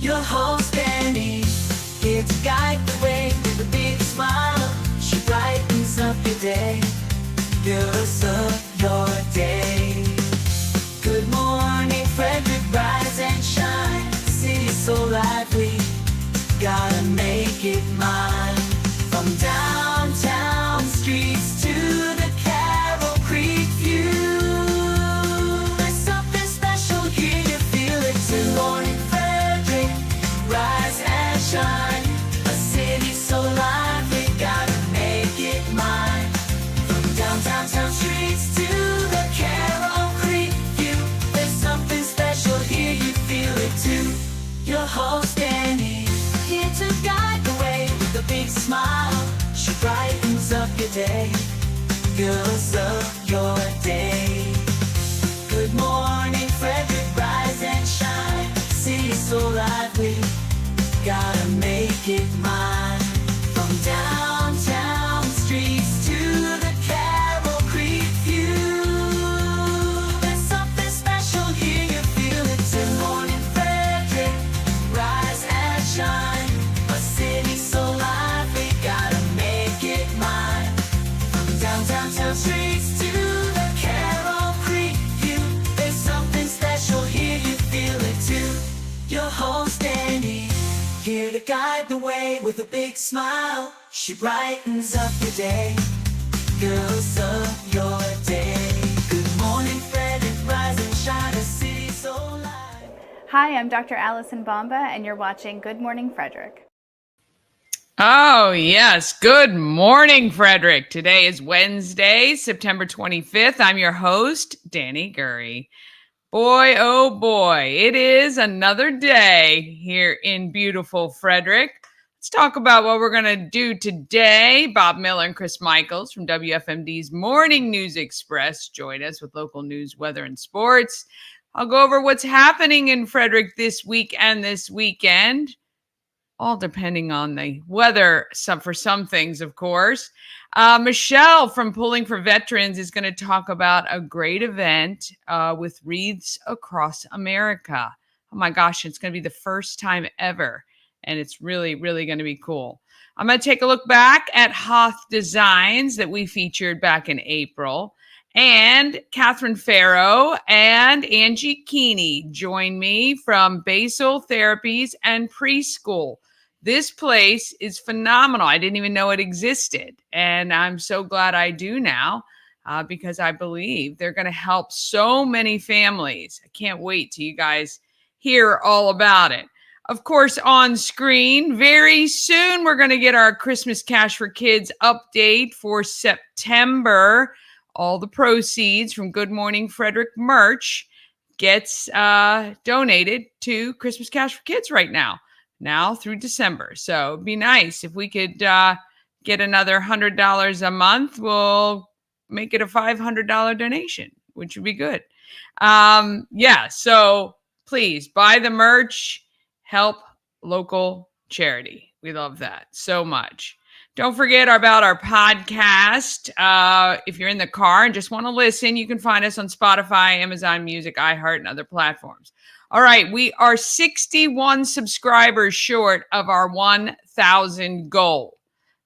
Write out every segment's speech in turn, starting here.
Your host Annie, here to guide the way with a big smile. She brightens up your day, girls of your day. Good morning Frederick, rise and shine. City's so lively, gotta make it mine. From downtown streets to the Carroll Creek view, there's something special here, you feel it too. Good morning Frederick, rise and shine. A city so lively, gotta make it mine. From downtown streets to the Carroll Creek view, there's something special here, you feel it too. Your host Annie, here to guide the way with a big smile. She brightens up your day, girls of your day. Good morning Frederick, rise and shine. City's so lively, gotta make it mine. From downtown streets to the Carroll Creek view, there's something special here, you feel it too. Good morning Frederick, rise and shine. A city so lively, gotta make it mine. From downtown streets to the Carroll Creek view, there's something special here, you feel it too. Your host Annie, here to guide the way with a big smile. She brightens up your day, girls of your day. Good morning Frederick, rise and shine. A city so lively. Hi, I'm Dr. Allison Bomba, and you're watching Good Morning Frederick. Oh, yes. Good morning, Frederick. Today is Wednesday, September 25th. I'm your host, Danny Gurry. Boy, oh boy, it is another day here in beautiful Frederick. Let's talk about what we're going to do today. Bob Miller and Chris Michaels from WFMD's Morning News Express join us with local news, weather, and sports. I'll go over what's happening in Frederick this week and this weekend, all depending on the weather, for some things, of course. Michele from Pulling for Veterans is going to talk about a great event with Wreaths Across America. Oh my gosh, it's going to be the first time ever, and it's really, really going to be cool. I'm going to take a look back at HOTH Designs that we featured back in April. And Kathryn Ferro and Angie Keeney join me from Basal Therapies and PreSchool. This place is phenomenal. I didn't even know it existed. And I'm so glad I do now because I believe they're going to help so many families. I can't wait till you guys hear all about it. Of course, on screen, very soon, we're going to get our Christmas Cash for Kids update for September. All the proceeds from Good Morning Frederick merch gets donated to Christmas Cash for Kids right now through December. So it'd be nice if we could get another $100 a month. We'll make it a $500 donation, which would be good. So please buy the merch, help local charity. We love that so much. Don't forget about our podcast. If you're in the car and just want to listen, you can find us on Spotify, Amazon Music, iHeart, and other platforms. All right, we are 61 subscribers short of our 1,000 goal.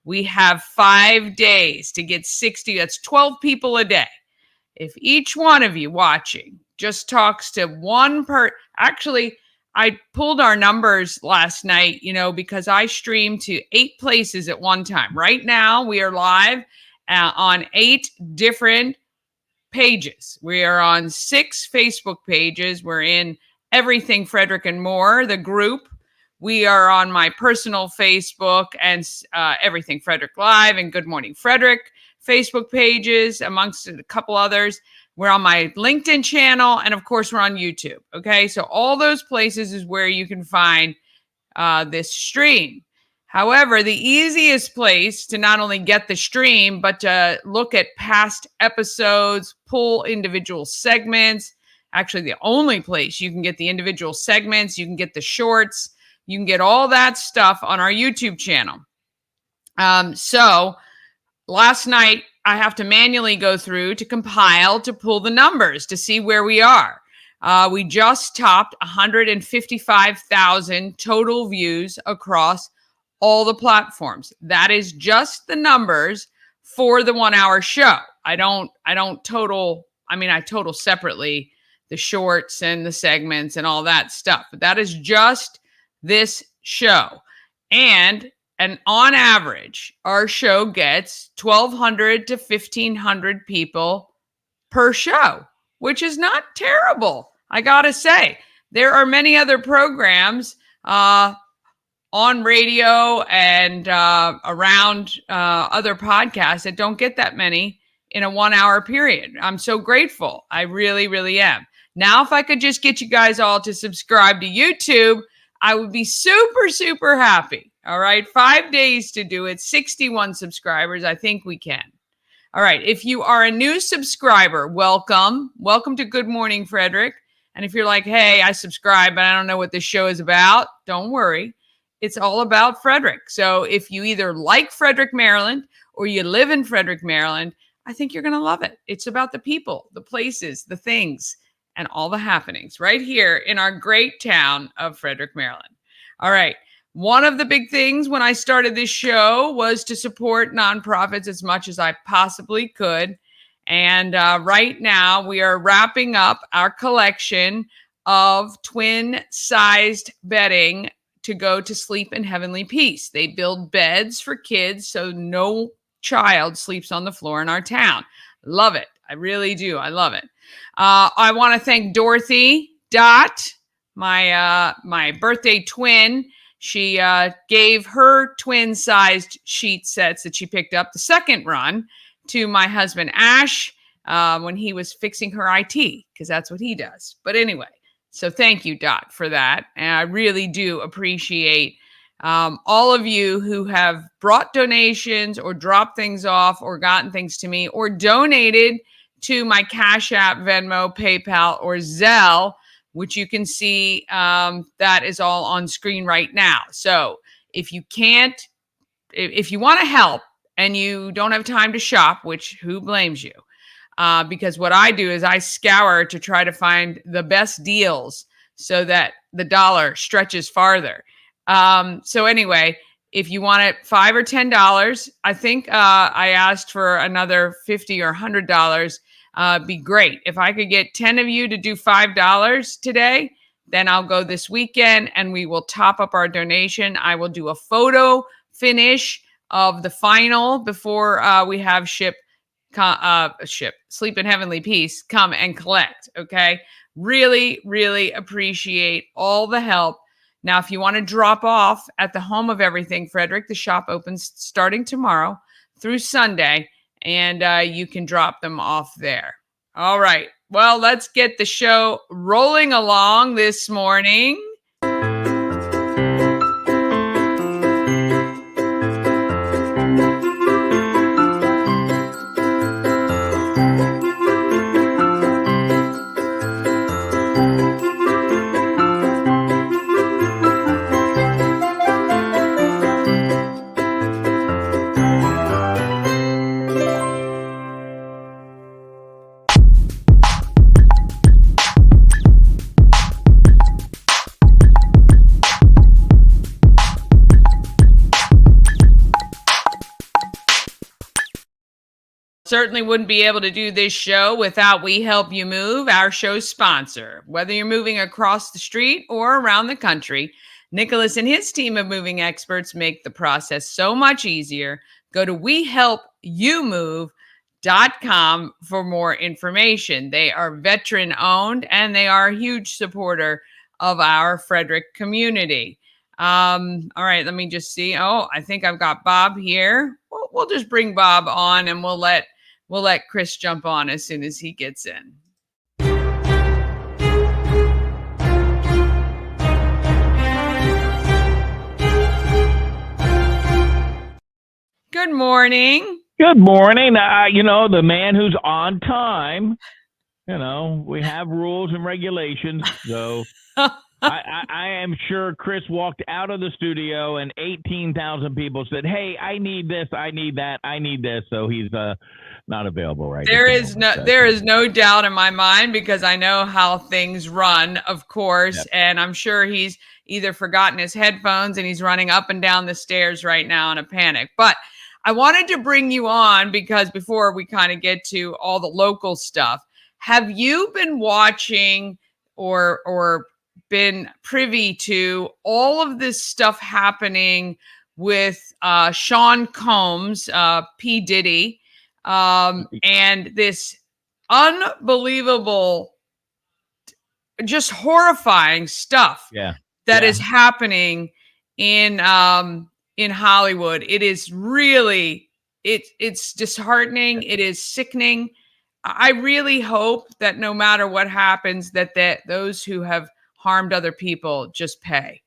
We have 5 days to get 60. That's 12 people a day. If each one of you watching just talks to one actually, I pulled our numbers last night, because I streamed to 8 places at one time. Right now, we are live on 8 different pages. We are on 6 Facebook pages. We're in Everything Frederick and More, the group. We are on my personal Facebook and Everything Frederick Live and Good Morning Frederick Facebook pages, amongst a couple others. We're on my LinkedIn channel, and of course, we're on YouTube. Okay, so all those places is where you can find this stream. However, the easiest place to not only get the stream, but to look at past episodes, pull individual segments. Actually, the only place you can get the individual segments, you can get the shorts, you can get all that stuff on our YouTube channel. So last night, I have to manually go through to compile, to pull the numbers to see where we are. We just topped 155,000 total views across all the platforms. That is just the numbers for the 1 hour show. I total separately the shorts and the segments and all that stuff. But that is just this show. And on average, our show gets 1,200 to 1,500 people per show, which is not terrible. I gotta say, there are many other programs on radio and around other podcasts that don't get that many in a 1 hour period. I'm so grateful. I really, really am. Now, if I could just get you guys all to subscribe to YouTube, I would be super, super happy. All right. 5 days to do it. 61 subscribers. I think we can. All right. If you are a new subscriber, welcome. Welcome to Good Morning Frederick. And if you're like, hey, I subscribe, but I don't know what this show is about, don't worry. It's all about Frederick. So if you either like Frederick, Maryland, or you live in Frederick, Maryland, I think you're going to love it. It's about the people, the places, the things, and all the happenings right here in our great town of Frederick, Maryland. All right. One of the big things when I started this show was to support nonprofits as much as I possibly could. And right now we are wrapping up our collection of twin-sized bedding to go to sleep in heavenly peace. They build beds for kids so no child sleeps on the floor in our town. Love it. I really do. I love it. I want to thank Dorothy Dot, my birthday twin. She gave her twin-sized sheet sets that she picked up the second run to my husband, Ash, when he was fixing her IT, because that's what he does. But anyway, so thank you, Dot, for that. And I really do appreciate all of you who have brought donations or dropped things off or gotten things to me or donated to my Cash App, Venmo, PayPal, or Zelle, which you can see that is all on screen right now. So if you want to help and you don't have time to shop, which who blames you? Because what I do is I scour to try to find the best deals so that the dollar stretches farther. So anyway, if you want it $5 or $10, I think I asked for another $50 or $100. Be great. If I could get 10 of you to do $5 today, then I'll go this weekend and we will top up our donation. I will do a photo finish of the final before we have Sleep in Heavenly Peace come and collect. Okay. Really, really appreciate all the help. Now, if you want to drop off at the home of everything, Frederick, the shop opens starting tomorrow through Sunday, and you can drop them off there. All right. Well, let's get the show rolling along this morning. Certainly wouldn't be able to do this show without We Help You Move, our show's sponsor. Whether you're moving across the street or around the country, Nicholas and his team of moving experts make the process so much easier. Go to WeHelpYouMove.com for more information. They are veteran owned and they are a huge supporter of our Frederick community. All right, let me just see. Oh, I think I've got Bob here. We'll just bring Bob on and we'll let Chris jump on as soon as he gets in. Good morning. Good morning. The man who's on time, we have rules and regulations. So I am sure Chris walked out of the studio and 18,000 people said, "Hey, I need this, I need that, I need this." So he's not available right now. There is no doubt in my mind, because I know how things run, of course, Yep. and I'm sure he's either forgotten his headphones and he's running up and down the stairs right now in a panic. But I wanted to bring you on because before we kind of get to all the local stuff, have you been watching or been privy to all of this stuff happening with Sean Combs, P. Diddy, and this unbelievable, just horrifying stuff that is happening in Hollywood? It is really, it's disheartening. It is sickening. I really hope that no matter what happens, that those who have harmed other people just pay.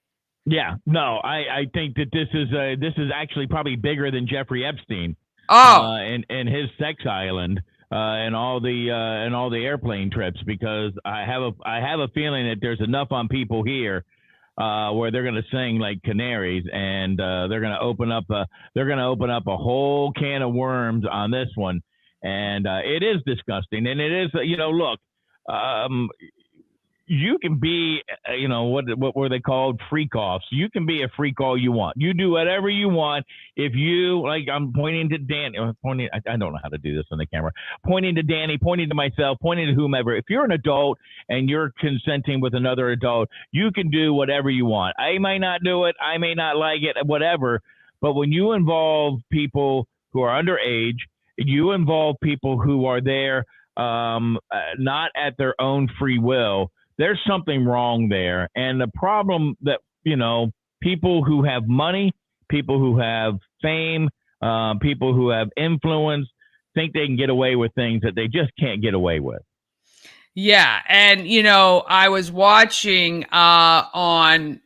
Yeah, no, I think that this is actually probably bigger than Jeffrey Epstein. And his sex island and all the airplane trips, because I have a feeling that there's enough on people here where they're going to sing like canaries, and they're going to open up a whole can of worms on this one. And it is disgusting, and it is, look, you can be, what were they called? Freak offs. You can be a freak all you want. You do whatever you want. If you, like, I'm pointing to Danny, I don't know how to do this on the camera, pointing to Danny, pointing to myself, pointing to whomever. If you're an adult and you're consenting with another adult, you can do whatever you want. I may not do it. I may not like it, whatever. But when you involve people who are underage, you involve people who are there not at their own free will, there's something wrong there. And the problem that, people who have money, people who have fame, people who have influence think they can get away with things that they just can't get away with. Yeah. And, I was watching on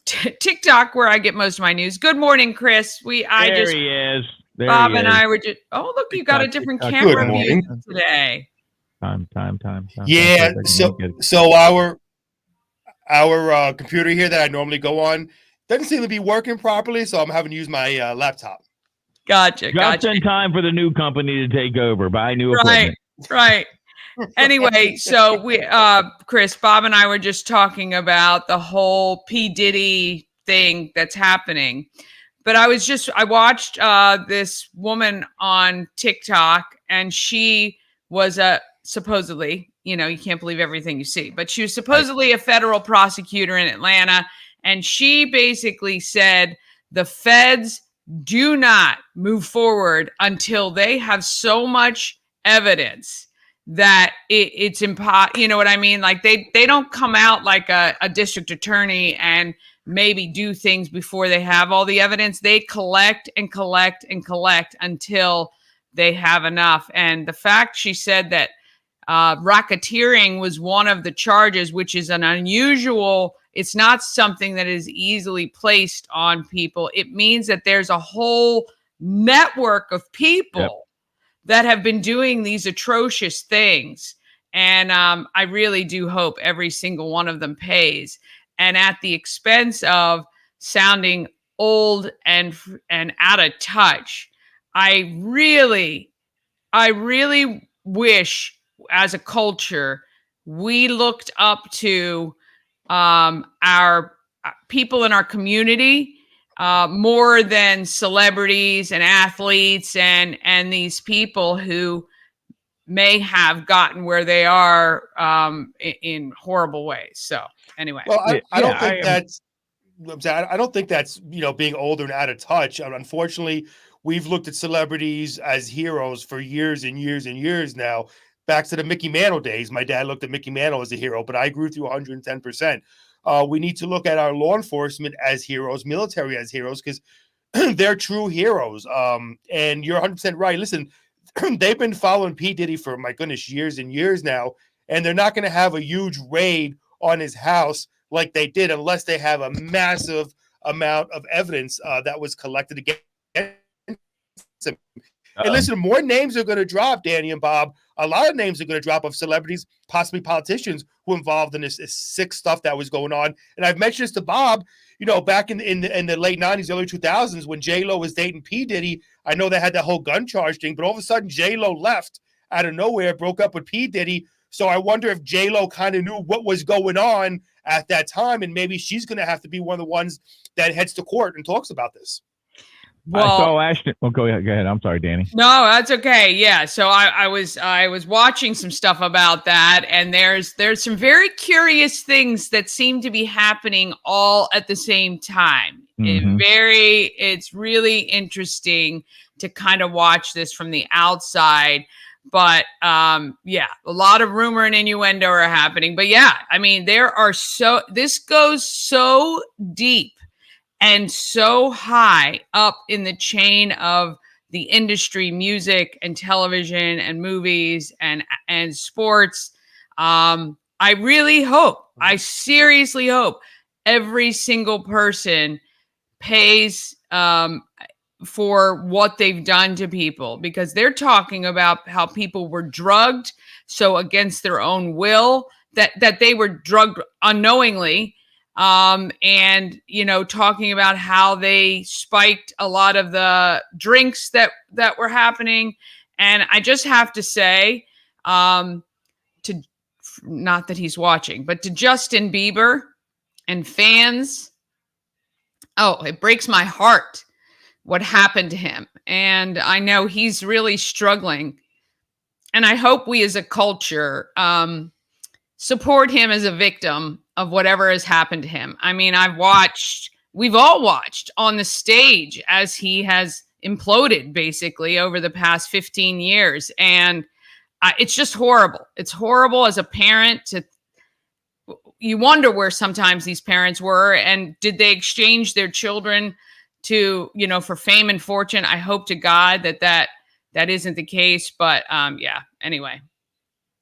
TikTok, where I get most of my news. Good morning, Chris. He is. Bob and I were just, look, you got a different camera view today. Time. Yeah. So our computer here that I normally go on doesn't seem to be working properly, so I'm having to use my laptop. Gotcha. Just in time for the new company to take over, buy new equipment. Right. Anyway, so Chris, Bob and I were just talking about the whole P. Diddy thing that's happening. But I watched this woman on TikTok, and she was supposedly, you can't believe everything you see, but she was supposedly a federal prosecutor in Atlanta. And she basically said the feds do not move forward until they have so much evidence that it's impossible. You know what I mean? Like they don't come out like a district attorney and maybe do things before they have all the evidence. They collect and collect and collect until they have enough. And the fact she said that racketeering was one of the charges, which is an unusual, it's not something that is easily placed on people. It means that there's a whole network of people that have been doing these atrocious things. And I really do hope every single one of them pays. And at the expense of sounding old and out of touch, I really wish as a culture we looked up to our people in our community more than celebrities and athletes and these people who may have gotten where they are in horrible ways. So anyway, well, I don't think I don't think that's being older and out of touch. Unfortunately, we've looked at celebrities as heroes for years and years and years now. Back to the Mickey Mantle days, my dad looked at Mickey Mantle as a hero, but I agree with you 110%. We need to look at our law enforcement as heroes, military as heroes, because they're true heroes. And you're 100% right. Listen, they've been following P. Diddy for, my goodness, years and years now, and they're not going to have a huge raid on his house like they did unless they have a massive amount of evidence that was collected against him. And listen, more names are going to drop, Danny and Bob, a lot of names are going to drop of celebrities, possibly politicians, who involved in this sick stuff that was going on. And I've mentioned this to Bob, back in the late 90s, early 2000s, when J-Lo was dating P. Diddy. I know they had that whole gun charge thing, but all of a sudden J-Lo left out of nowhere, broke up with P. Diddy. So I wonder if J-Lo kind of knew what was going on at that time, and maybe she's going to have to be one of the ones that heads to court and talks about this. Well, I saw Ashton. Well, go ahead. I'm sorry, Danny. No, that's okay. Yeah. So I was watching some stuff about that, and there's some very curious things that seem to be happening all at the same time. Mm-hmm. It's really interesting to kind of watch this from the outside. But yeah, a lot of rumor and innuendo are happening. But yeah, I mean, this goes so deep and so high up in the chain of the industry, music and television and movies and sports. I really hope, I seriously hope every single person pays for what they've done to people, because they're talking about how people were drugged, so against their own will, that they were drugged unknowingly, and talking about how they spiked a lot of the drinks that were happening. And I just have to say, not that he's watching, but to Justin Bieber and fans, it breaks my heart what happened to him. And I know he's really struggling. And I hope we as a culture support him as a victim of whatever has happened to him. I mean, we've all watched on the stage as he has imploded basically over the past 15 years. And it's just horrible. It's horrible as a parent you wonder where sometimes these parents were, and did they exchange their children for fame and fortune? I hope to God that isn't the case, but yeah, anyway.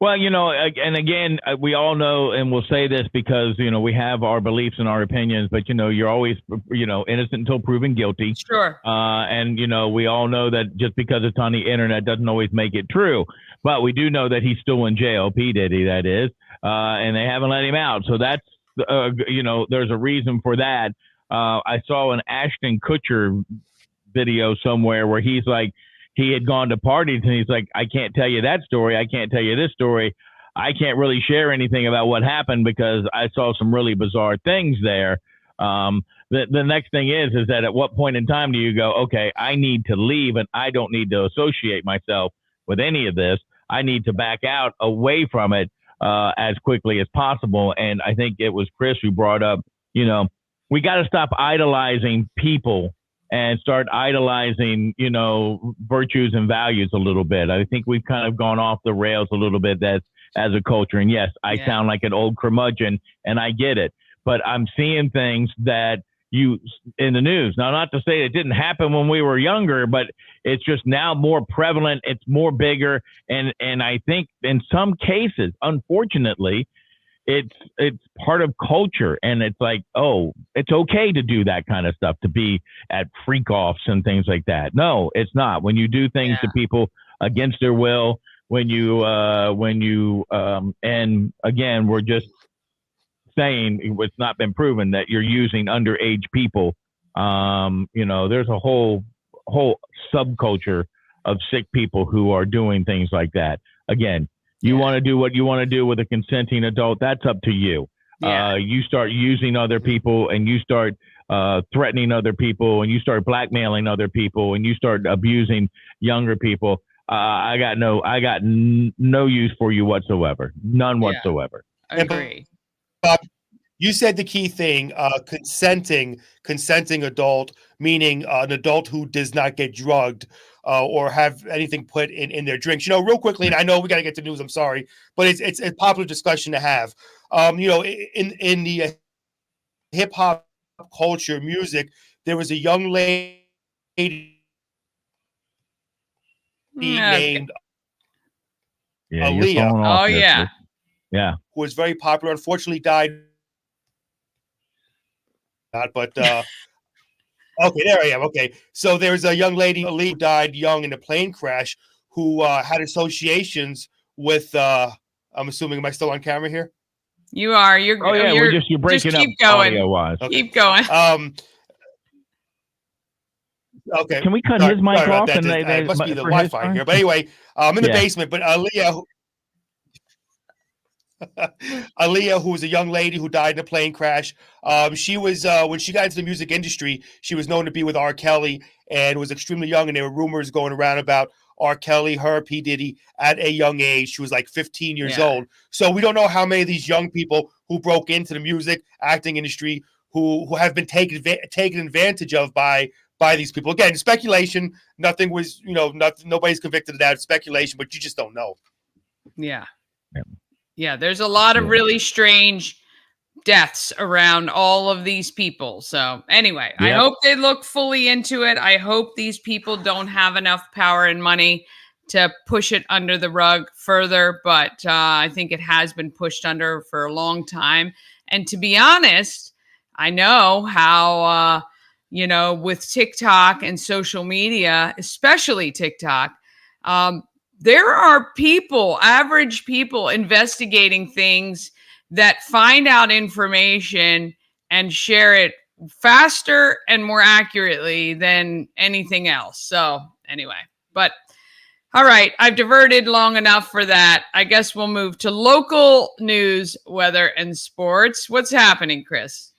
Well, and again, we all know, and we'll say this because, we have our beliefs and our opinions, but, you're always, innocent until proven guilty. Sure. And, we all know that just because it's on the internet doesn't always make it true. But we do know that he's still in jail, P. Diddy, that is, and they haven't let him out. So that's, there's a reason for that. I saw an Ashton Kutcher video somewhere where he's like, he had gone to parties and he's like, I can't tell you that story. I can't tell you this story. I can't really share anything about what happened because I saw some really bizarre things there. The next thing is that at what point in time do you go, okay, I need to leave and I don't need to associate myself with any of this. I need to back out away from it as quickly as possible. And I think it was Chris who brought up, we got to stop idolizing people and start idolizing, virtues and values a little bit. I think we've kind of gone off the rails a little bit as a culture. And yes, I sound like an old curmudgeon and I get it, but I'm seeing things that in the news. Now, not to say it didn't happen when we were younger, but it's just now more prevalent. It's more bigger. And I think in some cases, unfortunately, it's part of culture, and it's like, oh, it's okay to do that kind of stuff, to be at freak offs and things like that. No, it's not. When you do things to people against their will, and again, we're just saying it's not been proven that you're using underage people. There's a whole subculture of sick people who are doing things like that. Again, you want to do what you want to do with a consenting adult. That's up to you. Yeah. You start using other people and you start threatening other people and you start blackmailing other people and you start abusing younger people. I got no use for you whatsoever. None whatsoever. I agree. You said the key thing, consenting adult, meaning an adult who does not get drugged or have anything put in their drinks. Real quickly, and I know we got to get to news, I'm sorry, but it's a popular discussion to have. In the hip hop culture, music, there was a young lady named Aaliyah. Oh, yeah. Yeah. Who was very popular, unfortunately died. But okay, there I am. Okay, so there's a young lady who died young in a plane crash who had associations with I'm assuming, am I still on camera here? You are. You're. Oh yeah, you're breaking just keep up going. audio-wise. Okay. Keep going. Okay. Can we cut Sorry his mic about off? that. It must be the Wi-Fi here. But anyway, I'm in the basement. But Aaliyah, who was a young lady who died in a plane crash, she was when she got into the music industry, she was known to be with R. Kelly and was extremely young. And there were rumors going around about R. Kelly, her, P. Diddy at a young age. She was like 15 years old. So we don't know how many of these young people who broke into the music acting industry who have been taken advantage of by these people. Again, speculation. Nothing was, nobody's convicted of that. Speculation, but you just don't know. Yeah. Yeah. There's a lot of really strange deaths around all of these people. So anyway, I hope they look fully into it. I hope these people don't have enough power and money to push it under the rug further. But I think it has been pushed under for a long time. And to be honest, I know how, with TikTok and social media, especially TikTok, there are average people investigating things that find out information and share it faster and more accurately than anything else. So anyway, but all right, I've diverted long enough for that. I guess we'll move to local news, weather, and sports. What's happening, Chris?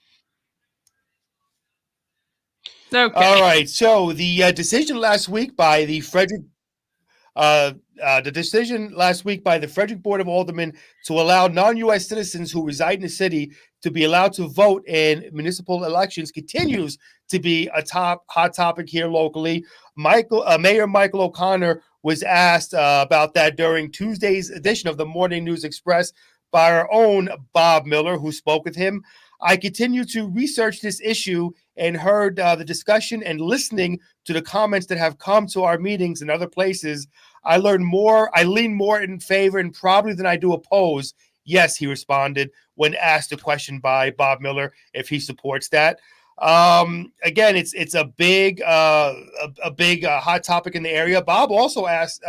Okay. All right. So the decision last week by the Frederick Board of Aldermen to allow non-U.S. citizens who reside in the city to be allowed to vote in municipal elections continues to be a hot topic here locally. Mayor Michael O'Connor was asked about that during Tuesday's edition of the Morning News Express by our own Bob Miller, who spoke with him. I continue to research this issue and heard the discussion and listening to the comments that have come to our meetings and other places. I learn more. I lean more in favor and probably than I do oppose. Yes, he responded when asked a question by Bob Miller if he supports that. Again, it's a big hot topic in the area. Bob also asked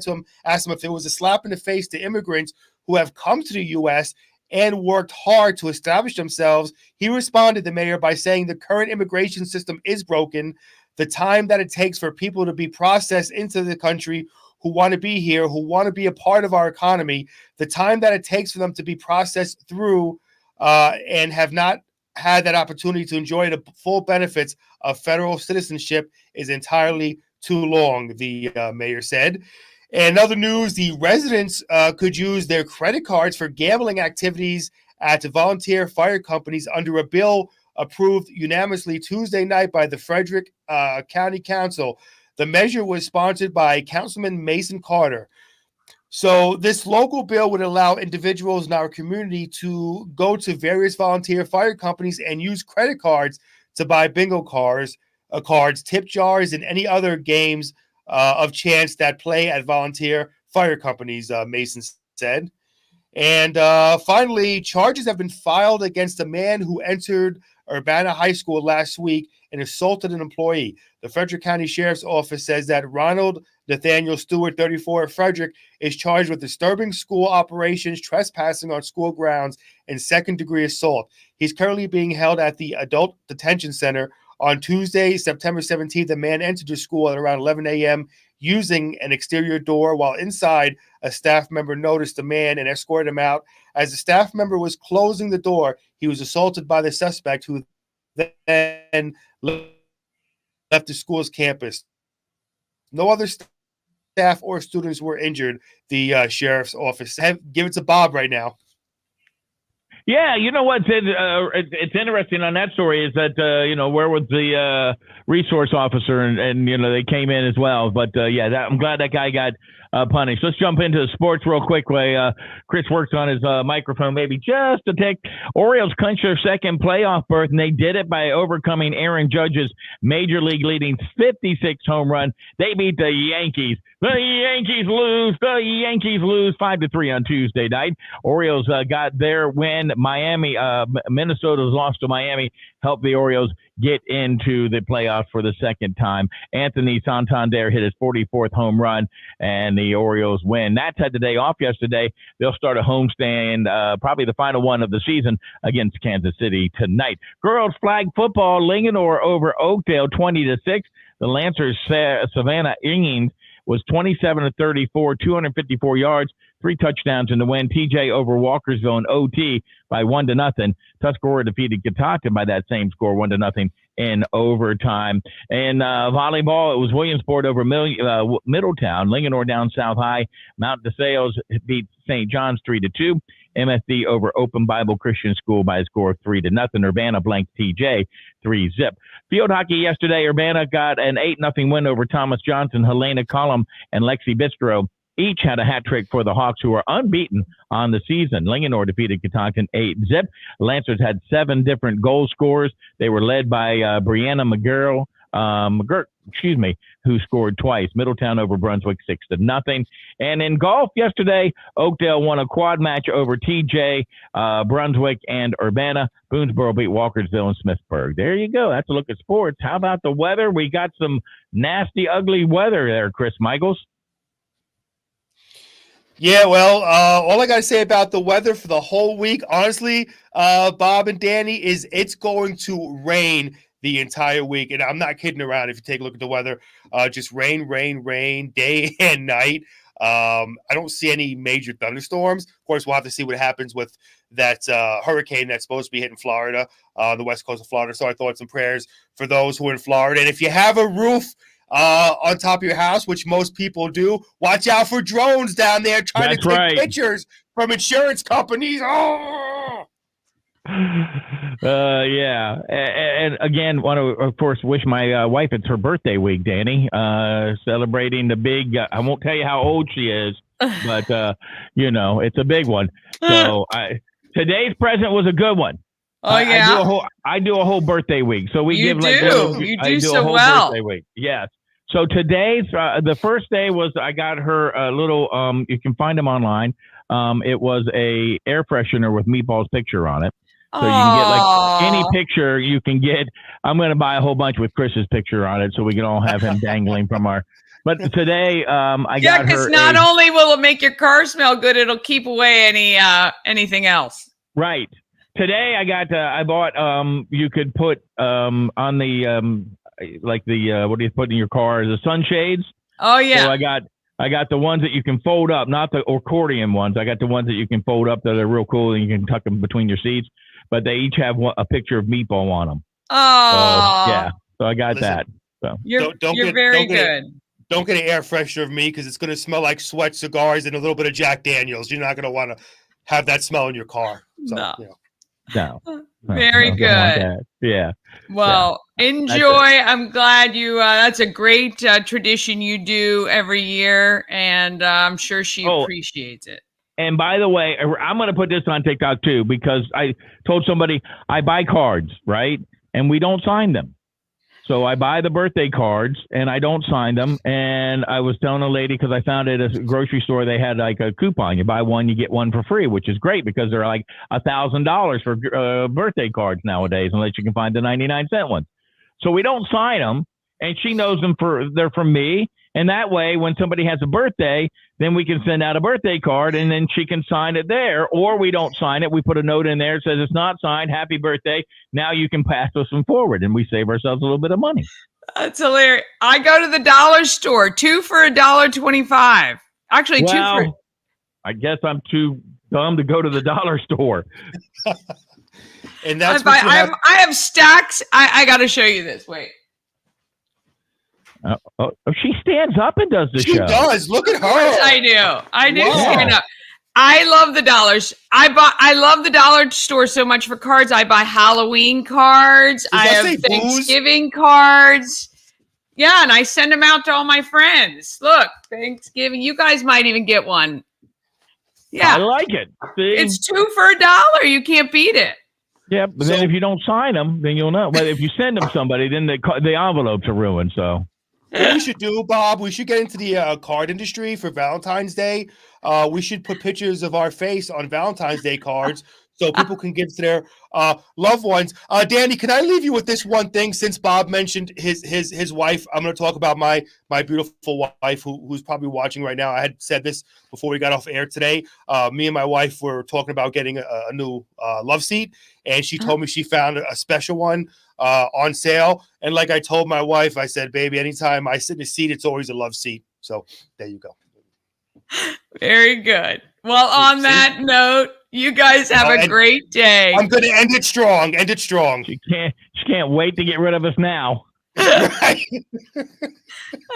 him if it was a slap in the face to immigrants who have come to the U.S. and worked hard to establish themselves. He responded, the mayor, by saying the current immigration system is broken. The time that it takes for people to be processed into the country who want to be here, who want to be a part of our economy, the time that it takes for them to be processed through and have not had that opportunity to enjoy the full benefits of federal citizenship is entirely too long, the mayor said. And other news, the residents could use their credit cards for gambling activities at volunteer fire companies under a bill approved unanimously Tuesday night by the Frederick County Council. The measure was sponsored by Councilman Mason Carter. So this local bill would allow individuals in our community to go to various volunteer fire companies and use credit cards to buy bingo cards, tip jars, and any other games of chance that play at volunteer fire companies, Mason said. And finally, charges have been filed against a man who entered Urbana High School last week and assaulted an employee. The Frederick County Sheriff's Office says that Ronald Nathaniel Stewart, 34 of Frederick, is charged with disturbing school operations, trespassing on school grounds, and second-degree assault. He's currently being held at the Adult Detention Center. On Tuesday, September 17th, a man entered the school at around 11 a.m. using an exterior door. While inside, a staff member noticed the man and escorted him out. As the staff member was closing the door, he was assaulted by the suspect, who then left the school's campus. No other staff or students were injured, the sheriff's office. Give it to Bob right now. Yeah, you know what? It's interesting on that story is that, where was the resource officer and they came in as well. But, I'm glad that guy got punished. Let's jump into sports real quick. Chris works on his microphone, maybe just a tick. Orioles clinched their second playoff berth, and they did it by overcoming Aaron Judge's major league leading 56 home run. They beat the Yankees. The Yankees lose 5-3 on Tuesday night. Orioles got their win. Minnesota's loss to Miami helped the Orioles get into the playoffs for the second time. Anthony Santander hit his 44th home run, and the Orioles win. Nats had the day off yesterday. They'll start a homestand, probably the final one of the season against Kansas City tonight. Girls flag football, Linganore over Oakdale 20-6. The Lancers Savannah Ingings was 27-34, 254 yards, 3 touchdowns in the win. TJ over Walkersville in OT by 1-0. Tuscarora defeated Catoctin by that same score, 1-0 in overtime. And volleyball, it was Williamsport over Middletown. Linganore down South High. Mount DeSales beat St. John's 3-2. MSD over Open Bible Christian School by a score of 3-0. Urbana blanked TJ 3-zip. Field hockey yesterday, Urbana got an 8-0 win over Thomas Johnson. Helena Cullum and Lexi Bistro each had a hat trick for the Hawks, who are unbeaten on the season. Linganore defeated Catoctin 8-zip. Lancers had 7 different goal scorers. They were led by Brianna McGirt, who scored twice. Middletown over Brunswick 6-0. And in golf yesterday, Oakdale won a quad match over TJ, Brunswick, and Urbana. Boonesboro beat Walkersville and Smithsburg. There you go. That's a look at sports. How about the weather? We got some nasty, ugly weather there, Chris Michaels. Yeah, well, all I got to say about the weather for the whole week, honestly, Bob and Danny, is it's going to rain the entire week. And I'm not kidding around. If you take a look at the weather, just rain, day and night. I don't see any major thunderstorms. Of course, we'll have to see what happens with that hurricane that's supposed to be hitting Florida, the west coast of Florida. So our thoughts and prayers for those who are in Florida. And if you have a roof on top of your house, which most people do, watch out for drones down there trying to take pictures from insurance companies. Oh! Yeah. And again, want to, of course, wish my wife, it's her birthday week, Danny, celebrating the big, I won't tell you how old she is, but, it's a big one. So today's present was a good one. Oh, yeah. I do a whole birthday week. So we you give do. like, you I do do so a whole well. birthday week. Yes. So today's, the first day was, I got her a little, you can find them online. It was a air freshener with Meatball's picture on it. So you can get like any picture you can get. I'm going to buy a whole bunch with Chris's picture on it so we can all have him dangling from our. But today, I got her. Because not only will it make your car smell good, it'll keep away anything else. Right. Today, I bought. You could put on the what do you put in your car? The sunshades. Oh yeah. So I got the ones that you can fold up, not the accordion ones. I got the ones that you can fold up that are real cool and you can tuck them between your seats. But they each have a picture of Meatball on them. Oh, so, yeah. So I got that. So you're very good. Don't get an air freshener of me because it's going to smell like sweat, cigars, and a little bit of Jack Daniels. You're not going to want to have that smell in your car. So, No. No. Very good. Yeah. Well, enjoy. I'm glad you. That's a great tradition you do every year, and I'm sure she appreciates it. And by the way, I'm going to put this on TikTok too, because I told somebody I buy cards, right? And we don't sign them. So I buy the birthday cards and I don't sign them. And I was telling a lady, because I found at a grocery store, they had like a coupon. You buy one, you get one for free, which is great because they're like $1,000 for birthday cards nowadays, unless you can find the 99-cent ones. So we don't sign them. And she knows they're from me. And that way, when somebody has a birthday, then we can send out a birthday card and then she can sign it there. Or we don't sign it. We put a note in there that says it's not signed. Happy birthday. Now you can pass us some forward. And we save ourselves a little bit of money. That's hilarious. I go to the dollar store, 2 for $1.25. Actually, 2 for. I guess I'm too dumb to go to the dollar store. And that's I have stacks. I got to show you this. Wait. She stands up and does the show. She does. Look at her. I do stand up. I love the dollars. I love the dollar store so much for cards. I buy Halloween cards. I have Thanksgiving cards. Yeah, and I send them out to all my friends. Look, Thanksgiving. You guys might even get one. Yeah, I like it. See? It's 2 for $1. You can't beat it. Yeah, but then if you don't sign them, then you'll know. But if you send them somebody, then the envelopes are ruined. So. What we should do, Bob, we should get into the card industry for Valentine's Day. We should put pictures of our face on Valentine's Day cards so people can give to their loved ones. Danny, can I leave you with this one thing? Since Bob mentioned his wife, I'm going to talk about my beautiful wife who's probably watching right now. I had said this before we got off air today. Me and my wife were talking about getting a new love seat, and she told me she found a special one on sale. And like I told my wife, I said, baby, anytime I sit in a seat, it's always a love seat. So there you go. Very good. Well, on that note, you guys have a great day. I'm going to end it strong. End it strong. She can't wait to get rid of us now.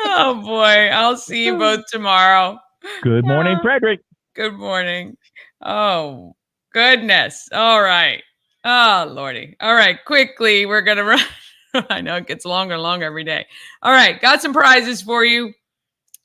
Oh boy, I'll see you both tomorrow. Good morning, Frederick. Good morning. Oh goodness. All right. Oh Lordy. All right. Quickly, we're gonna run. I know it gets longer and longer every day. All right, got some prizes for you.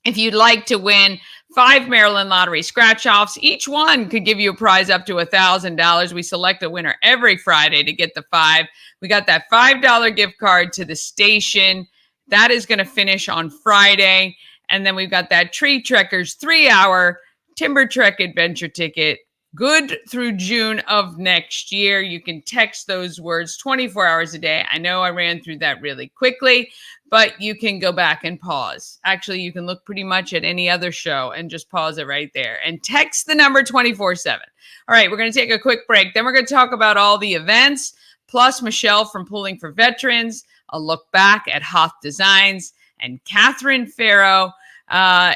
If you'd like to win 5 Maryland Lottery scratch-offs, each one could give you a prize up to $1,000. We select a winner every Friday to get the 5. We got that $5 gift card to the station. That is going to finish on Friday. And then we've got that Tree Trekkers 3-hour Timber Trek adventure ticket, good through June of next year. You can text those words 24 hours a day. I know I ran through that really quickly, but you can go back and pause. Actually, you can look pretty much at any other show and just pause it right there and text the number 24/7. All right, we're going to take a quick break. Then we're going to talk about all the events, plus Michele from Pooling for Veterans, a look back at HOTH Designs, and Kathryn Ferro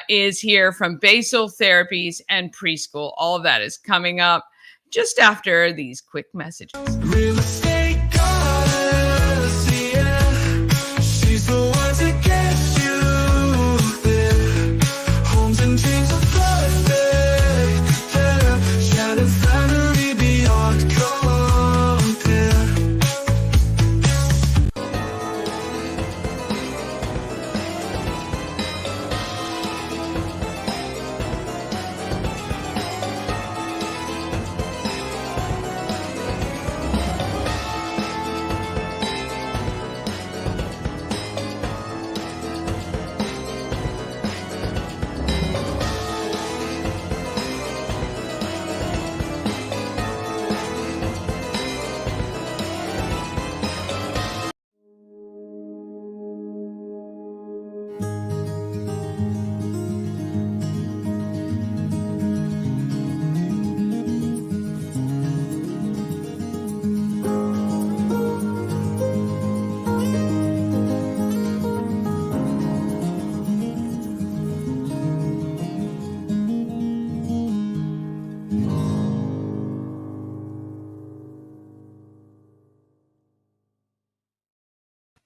is here from Basal Therapies and PreSchool. All of that is coming up just after these quick messages. Real estate goddess, yeah. She's the one to get you there. Homes and dreams of perfect, yeah. Shattered family beyond compare.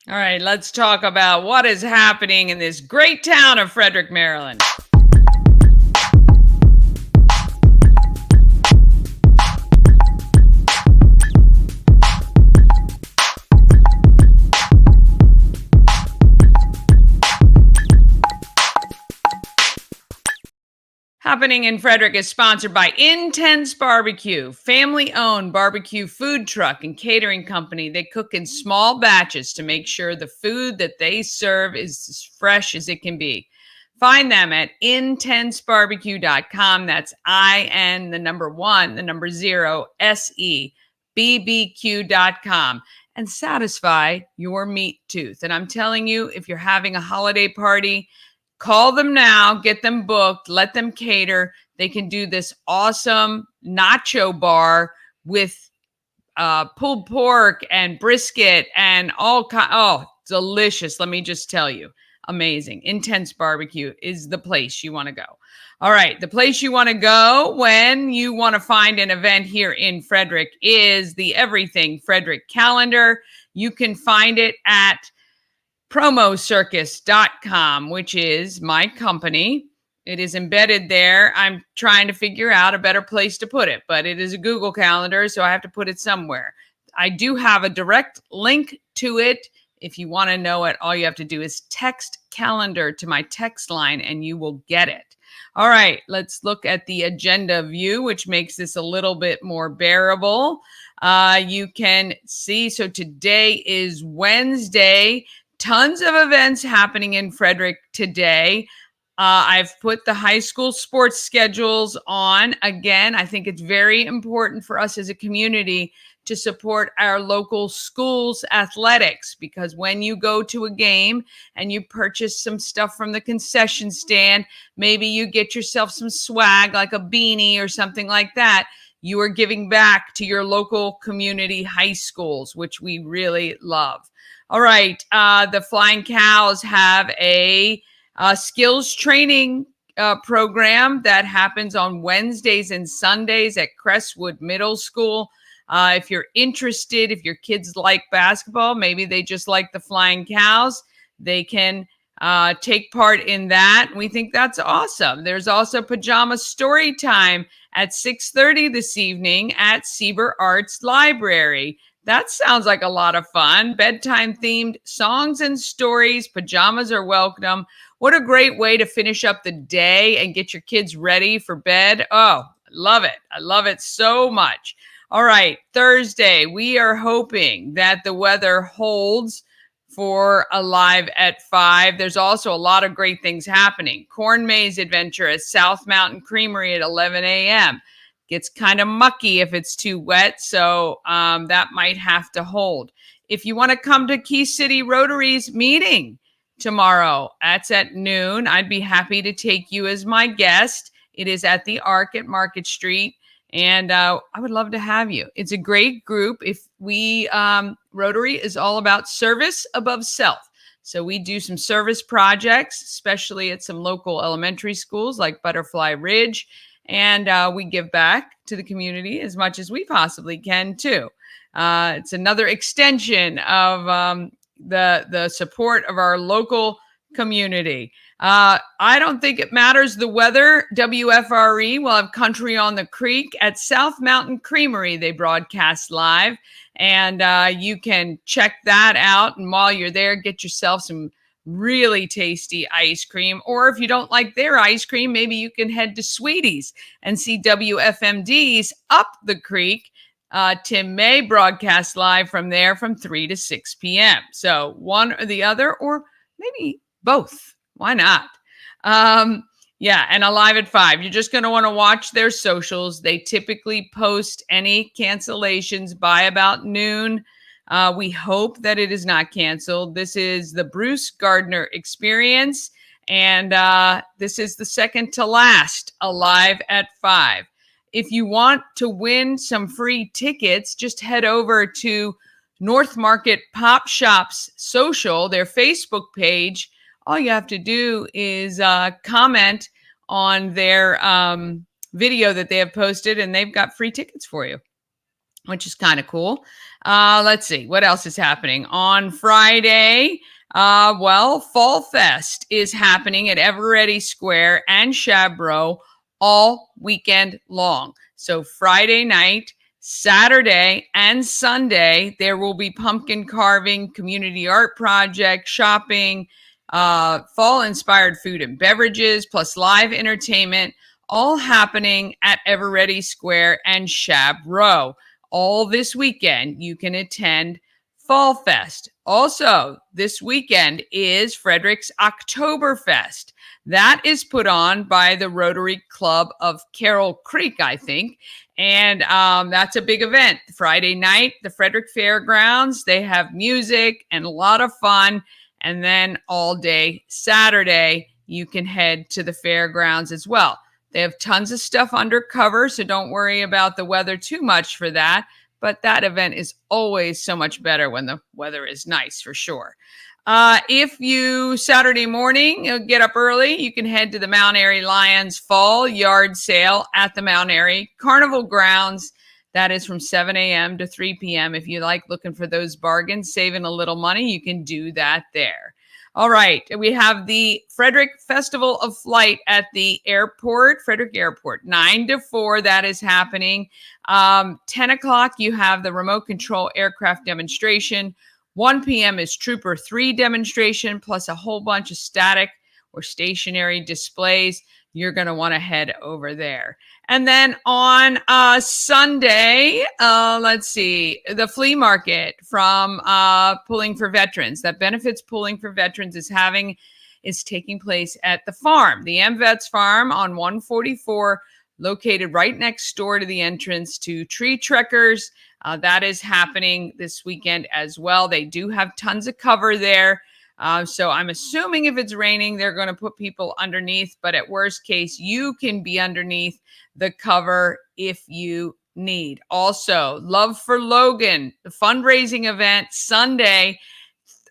All right, let's talk about what is happening in this great town of Frederick, Maryland. Happening in Frederick is sponsored by Intense Barbecue, family-owned barbecue food truck and catering company. They cook in small batches to make sure the food that they serve is as fresh as it can be. Find them at intensebarbecue.com. That's IN, 1, 0, SEBBQ.com. And satisfy your meat tooth. And I'm telling you, if you're having a holiday party, call them now, get them booked, let them cater. They can do this awesome nacho bar with pulled pork and brisket and all delicious. Let me just tell you, amazing. Intense Barbecue is the place you want to go. All right, the place you want to go when you want to find an event here in Frederick is the Everything Frederick calendar. You can find it at promocircus.com, which is my company. It is embedded there. I'm trying to figure out a better place to put it, but it is a Google Calendar, so I have to put it somewhere. I do have a direct link to it. If you want to know it, all you have to do is text calendar to my text line and you will get it. All right, let's look at the agenda view, which makes this a little bit more bearable. You can see, so today is Wednesday. Tons of events happening in Frederick today. I've put the high school sports schedules on. Again, I think it's very important for us as a community to support our local schools' athletics, because when you go to a game and you purchase some stuff from the concession stand, maybe you get yourself some swag like a beanie or something like that, you are giving back to your local community high schools, which we really love. All right, the Flying Cows have a skills training program that happens on Wednesdays and Sundays at Crestwood Middle School. If you're interested, if your kids like basketball, maybe they just like the Flying Cows, they can take part in that. We think that's awesome. There's also pajama story time at 6:30 this evening at Sieber Arts Library. That sounds like a lot of fun. Bedtime themed songs and stories. Pajamas are welcome. What a great way to finish up the day and get your kids ready for bed. Oh, I love it. I love it so much. All right, Thursday, we are hoping that the weather holds for Alive at 5. There's also a lot of great things happening. Corn Maze Adventure at South Mountain Creamery at 11 a.m. Gets kind of mucky if it's too wet, so that might have to hold. If you want to come to Key City Rotary's meeting tomorrow, that's at noon. I'd be happy to take you as my guest. It is at the Arc at Market Street. And I would love to have you. It's a great group. If we, Rotary is all about service above self. So we do some service projects, especially at some local elementary schools like Butterfly Ridge. And we give back to the community as much as we possibly can too. It's another extension of the support of our local community. I don't think it matters the weather. WFRE will have Country on the Creek at South Mountain Creamery. They broadcast live, and you can check that out. And while you're there, get yourself some really tasty ice cream. Or if you don't like their ice cream, maybe you can head to Sweeties and see WFMD's Up the Creek. Tim May broadcasts live from there from 3 to 6 p.m. So one or the other, or maybe both. Why not? Yeah, and Alive at 5. You're just going to want to watch their socials. They typically post any cancellations by about noon. We hope that it is not canceled. This is the Bruce Gardner Experience, and this is the second to last Alive at 5. If you want to win some free tickets, just head over to North Market Pop Shop's social, their Facebook page. All you have to do is comment on their video that they have posted, and they've got free tickets for you, which is kind of cool. Let's see. What else is happening? On Friday, Fall Fest is happening at Eveready Square and Shabro all weekend long. So Friday night, Saturday, and Sunday, there will be pumpkin carving, community art project, shopping, fall-inspired food and beverages, plus live entertainment, all happening at Eveready Square and Shabro. All this weekend, you can attend Fall Fest. Also, this weekend is Frederick's Oktoberfest. That is put on by the Rotary Club of Carroll Creek, I think. And that's a big event. Friday night, the Frederick Fairgrounds, they have music and a lot of fun. And then all day Saturday, you can head to the fairgrounds as well. They have tons of stuff undercover, so don't worry about the weather too much for that. But that event is always so much better when the weather is nice, for sure. If you, Saturday morning, get up early, you can head to the Mount Airy Lions Fall Yard Sale at the Mount Airy Carnival Grounds. That is from 7 a.m. to 3 p.m. If you like looking for those bargains, saving a little money, you can do that there. All right. We have the Frederick Festival of Flight at the airport, Frederick Airport, 9 to 4. That is happening. 10 o'clock, you have the remote control aircraft demonstration. 1 p.m. is Trooper 3 demonstration, plus a whole bunch of static or stationary displays. You're going to want to head over there. And then on Sunday, let's see, the flea market from Pulling for Veterans, that benefits Pulling for Veterans, is having is taking place at the farm, the MVets farm on 144, located right next door to the entrance to Tree Trekkers. That is happening this weekend as well. They do have tons of cover there. So I'm assuming if it's raining, they're going to put people underneath. But at worst case, you can be underneath the cover if you need. Also, Love for Logan, the fundraising event, Sunday,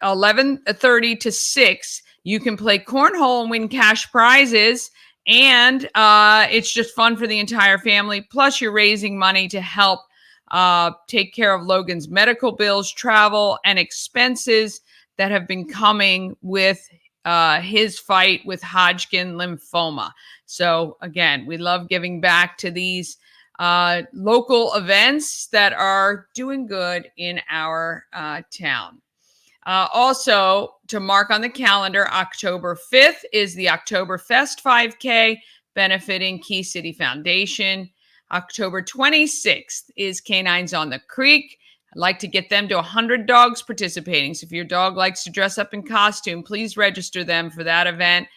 11:30 to 6. You can play cornhole and win cash prizes. And it's just fun for the entire family. Plus, you're raising money to help take care of Logan's medical bills, travel, and expenses that have been coming with his fight with Hodgkin lymphoma. So again, we love giving back to these local events that are doing good in our town. Also, to mark on the calendar, October 5th is the Oktoberfest 5K benefiting Key City Foundation. October 26th is Canines on the Creek. I'd like to get them to 100 dogs participating. So if your dog likes to dress up in costume, please register them for that event.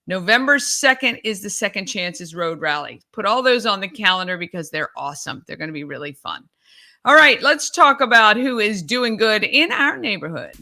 November 2nd is the Second Chances Road Rally. Put all those on the calendar because they're awesome. They're going to be really fun. All right, let's talk about who is doing good in our neighborhood.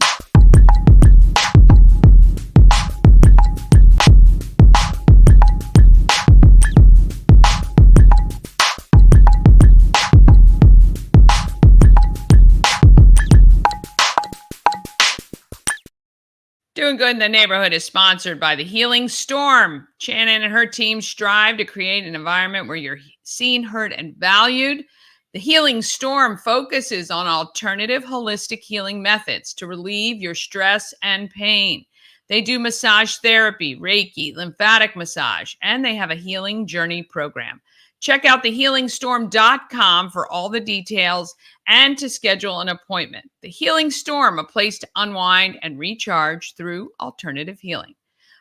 Doing Good in the Neighborhood is sponsored by The Healing Storm. Shannon and her team strive to create an environment where you're seen, heard, and valued. The Healing Storm focuses on alternative holistic healing methods to relieve your stress and pain. They do massage therapy, Reiki, lymphatic massage, and they have a healing journey program. Check out thehealingstorm.com for all the details and to schedule an appointment. The Healing Storm, a place to unwind and recharge through alternative healing.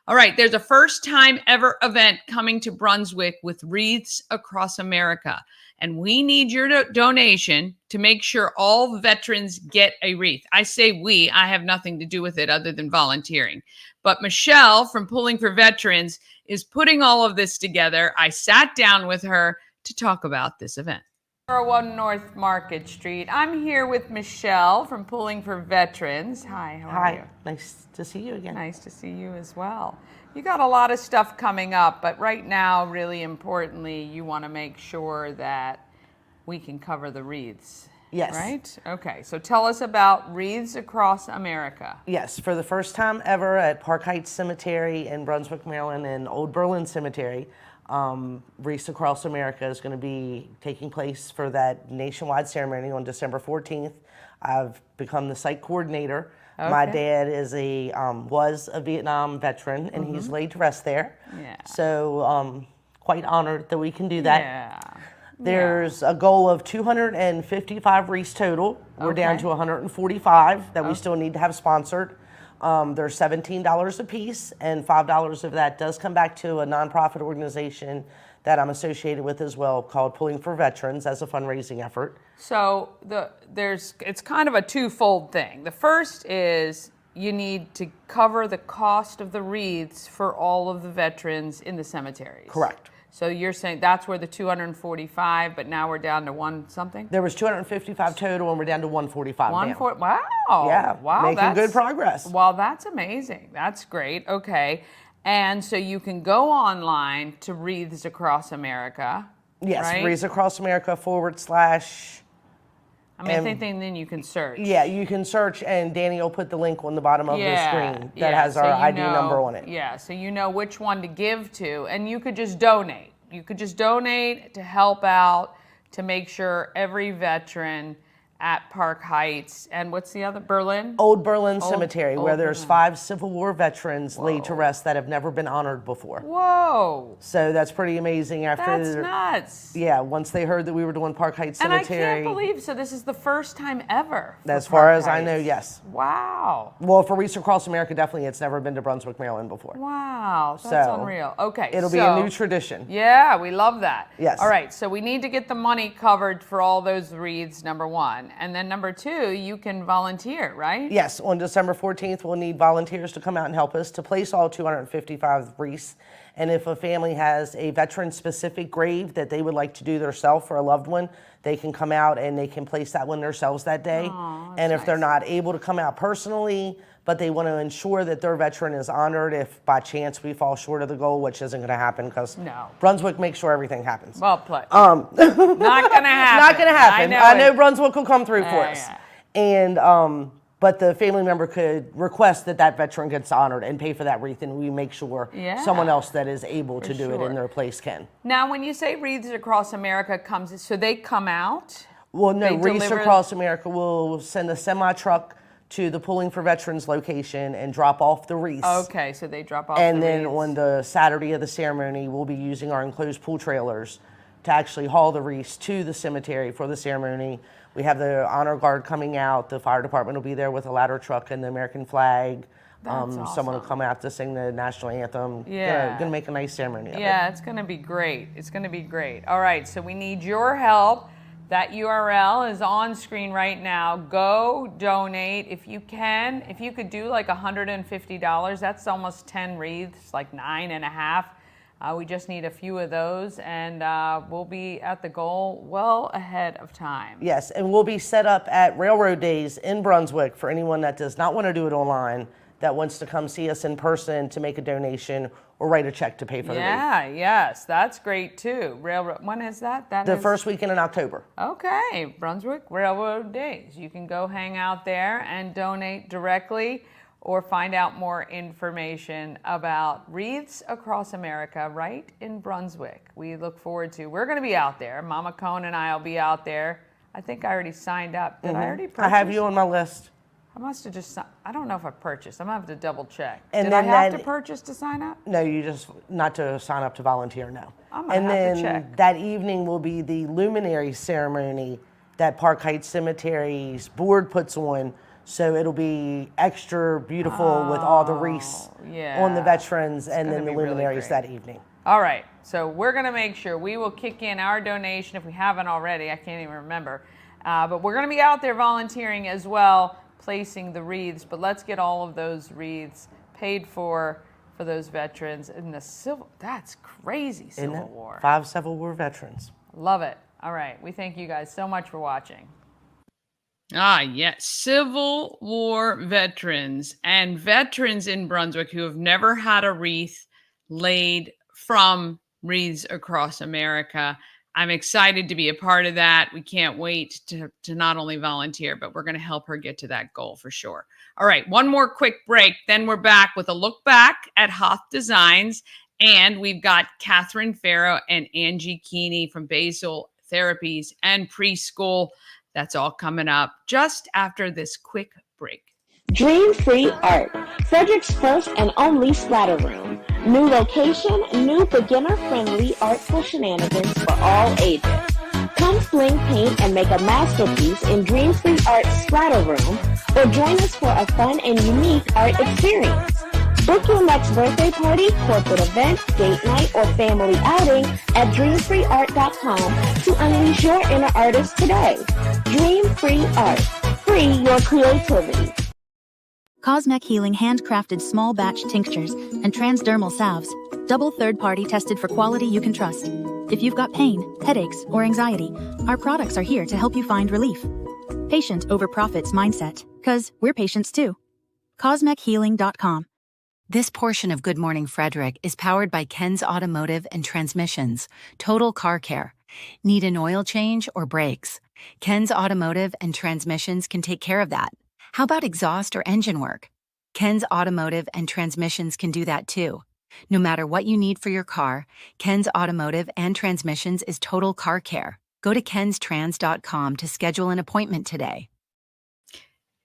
All right, there's a first time ever event coming to Brunswick with Wreaths Across America. And we need your donation to make sure all veterans get a wreath. I say we, I have nothing to do with it other than volunteering. But Michele from Pulling for Veterans is putting all of this together. I sat down with her to talk about this event. 1 North Market Street. I'm here with Michele from Pulling for Veterans. Hi, how are you? Hi, nice to see you again. Nice to see you as well. You got a lot of stuff coming up, but right now, really importantly, you want to make sure that we can cover the wreaths. Yes. Right? Okay, so tell us about Wreaths Across America. Yes, for the first time ever at Park Heights Cemetery in Brunswick, Maryland, and Old Berlin Cemetery, Wreaths Across America is going to be taking place for that nationwide ceremony on December 14th. I've become the site coordinator. Okay. My dad is was a Vietnam veteran, and he's laid to rest there. Yeah. So quite honored that we can do that. Yeah. There's a goal of 255 wreaths total. We're down to 145 that we still need to have sponsored. They're $17 a piece, and $5 of that does come back to a nonprofit organization that I'm associated with as well, called Pulling for Veterans, as a fundraising effort. So it's kind of a twofold thing. The first is you need to cover the cost of the wreaths for all of the veterans in the cemeteries. Correct. So you're saying that's where the 245, but now we're down to one something? There was 255 total, and we're down to 145 now. Wow. Yeah, wow, making good progress. Well, that's amazing. That's great. Okay. And so you can go online to Wreaths Across America. Yes, right? Wreaths Across America / I think then you can search. Yeah, you can search, and Danny will put the link on the bottom of the screen that has so our ID number on it. Yeah, so you know which one to give to, and you could just donate. You could just donate to help out, to make sure every veteran at Park Heights, and what's the other, Berlin? Old Berlin Cemetery, where there's 5 Civil War veterans laid to rest that have never been honored before. Whoa. So that's pretty amazing. That's nuts. Yeah, once they heard that we were doing Park Heights Cemetery. And I can't believe, so this is the first time ever. As far as I know, yes. Wow. Well, for Wreaths Across America, definitely it's never been to Brunswick, Maryland before. Wow, that's unreal. Okay, it'll be a new tradition. Yeah, we love that. Yes. All right, so we need to get the money covered for all those wreaths, number one. And then number two, you can volunteer, right? Yes, on December 14th, we'll need volunteers to come out and help us to place all 255 wreaths. And if a family has a veteran-specific grave that they would like to do themselves for a loved one, they can come out and they can place that one themselves that day. And if they're not able to come out personally, but they want to ensure that their veteran is honored if by chance we fall short of the goal, which isn't going to happen because Brunswick makes sure everything happens. Well played. Not going to happen. Not going to happen. I know Brunswick will come through for us. Yeah. And but the family member could request that that veteran gets honored and pay for that wreath, and we make sure someone else that is able to do it in their place can. Now, when you say Wreaths Across America comes, so they come out? Well, no, Wreaths Across America will send a semi-truck to the Pooling for Veterans location and drop off the wreaths. Okay, so they drop off and the then wreaths. on the Saturday of the ceremony, we'll be using our enclosed pool trailers to actually haul the wreaths to the cemetery for the ceremony. We have the honor guard coming out. The fire department will be there with a ladder truck and the American flag. Awesome. Someone will come out to sing the national anthem. Yeah. Gonna make a nice ceremony of it. Yeah, it's gonna be great. It's gonna be great. All right, so we need your help. That URL is on screen right now. Go donate if you can. If you could do like $150, that's almost 10 wreaths, like 9.5. We just need a few of those, and we'll be at the goal well ahead of time. Yes, and we'll be set up at Railroad Days in Brunswick for anyone that does not want to do it online, that wants to come see us in person to make a donation or write a check to pay for the wreath. Yeah, yes, that's great too. Railroad, when is that? The first weekend in October. Okay, Brunswick Railroad Days. You can go hang out there and donate directly or find out more information about Wreaths Across America right in Brunswick. We look forward to, we're gonna be out there. Mama Cone and I will be out there. I think I already signed up. Did I already purchase? I have you on my list. I must have just, I don't know if I purchased. I'm gonna have to double check. And Did I then have that- to purchase to sign up? No, you just, not to sign up to volunteer, no. I'm gonna and have then to check. that evening will be the luminary ceremony that Park Heights Cemetery's board puts on. So it'll be extra beautiful with all the wreaths on the veterans and then the luminaries that evening. All right, so we're gonna make sure we will kick in our donation if we haven't already. I can't even remember. But we're gonna be out there volunteering as well, placing the wreaths, but let's get all of those wreaths paid for those veterans in the that's crazy Civil War. 5 Civil War veterans. Love it. All right, we thank you guys so much for watching. Ah, yes, Civil War veterans and veterans in Brunswick who have never had a wreath laid from Wreaths Across America. I'm excited to be a part of that. We can't wait to not only volunteer, but we're going to help her get to that goal for sure. All right, one more quick break. Then we're back with a look back at HOTH Designs. And we've got Kathryn Ferro and Angie Keeney from Basal Therapies and PreSchool. That's all coming up just after this quick break. Dream Free Art, Frederick's first and only splatter room. New location, new beginner-friendly artful shenanigans for all ages. Come fling paint and make a masterpiece in Dream Free Art Splatter Room, or join us for a fun and unique art experience. Book your next birthday party, corporate event, date night, or family outing at dreamfreeart.com to unleash your inner artist today. Dream Free Art. Free your creativity. Cosmec Healing handcrafted small batch tinctures and transdermal salves, double third-party tested for quality you can trust. If you've got pain, headaches, or anxiety, our products are here to help you find relief. Patient over profits mindset, 'cause we're patients too. CosmecHealing.com. This portion of Good Morning Frederick is powered by Ken's Automotive and Transmissions, Total Car Care. Need an oil change or brakes? Ken's Automotive and Transmissions can take care of that. How about exhaust or engine work? Ken's Automotive and Transmissions can do that too. No matter what you need for your car, Ken's Automotive and Transmissions is Total Car Care. Go to kenstrans.com to schedule an appointment today.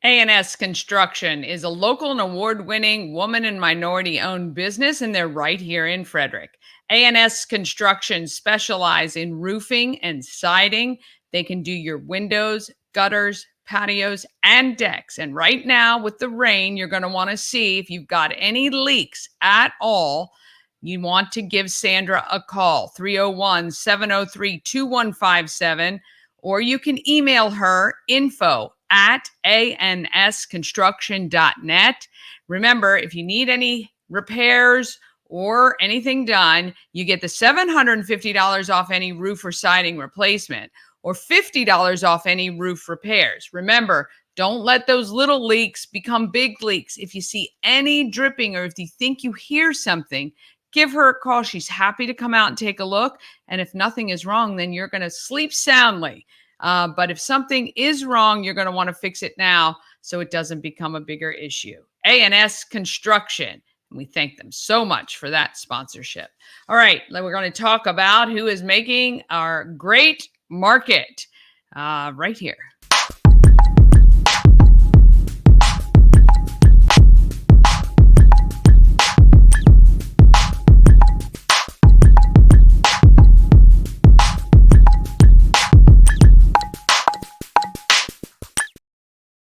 A&S Construction is a local and award-winning woman and minority-owned business, and they're right here in Frederick. A&S Construction specialize in roofing and siding. They can do your windows, gutters, patios, and decks. And right now, with the rain, you're going to want to see if you've got any leaks at all. You want to give Sandra a call, 301-703-2157. or you can email her info@ansconstruction.net. Remember, if you need any repairs or anything done, you get the $750 off any roof or siding replacement, or $50 off any roof repairs. Remember, don't let those little leaks become big leaks. If you see any dripping or if you think you hear something, give her a call. She's happy to come out and take a look. And if nothing is wrong, then you're going to sleep soundly. But if something is wrong, you're going to want to fix it now so it doesn't become a bigger issue. A&S Construction. We thank them so much for that sponsorship. All right, we're going to talk about who is making our great market right here.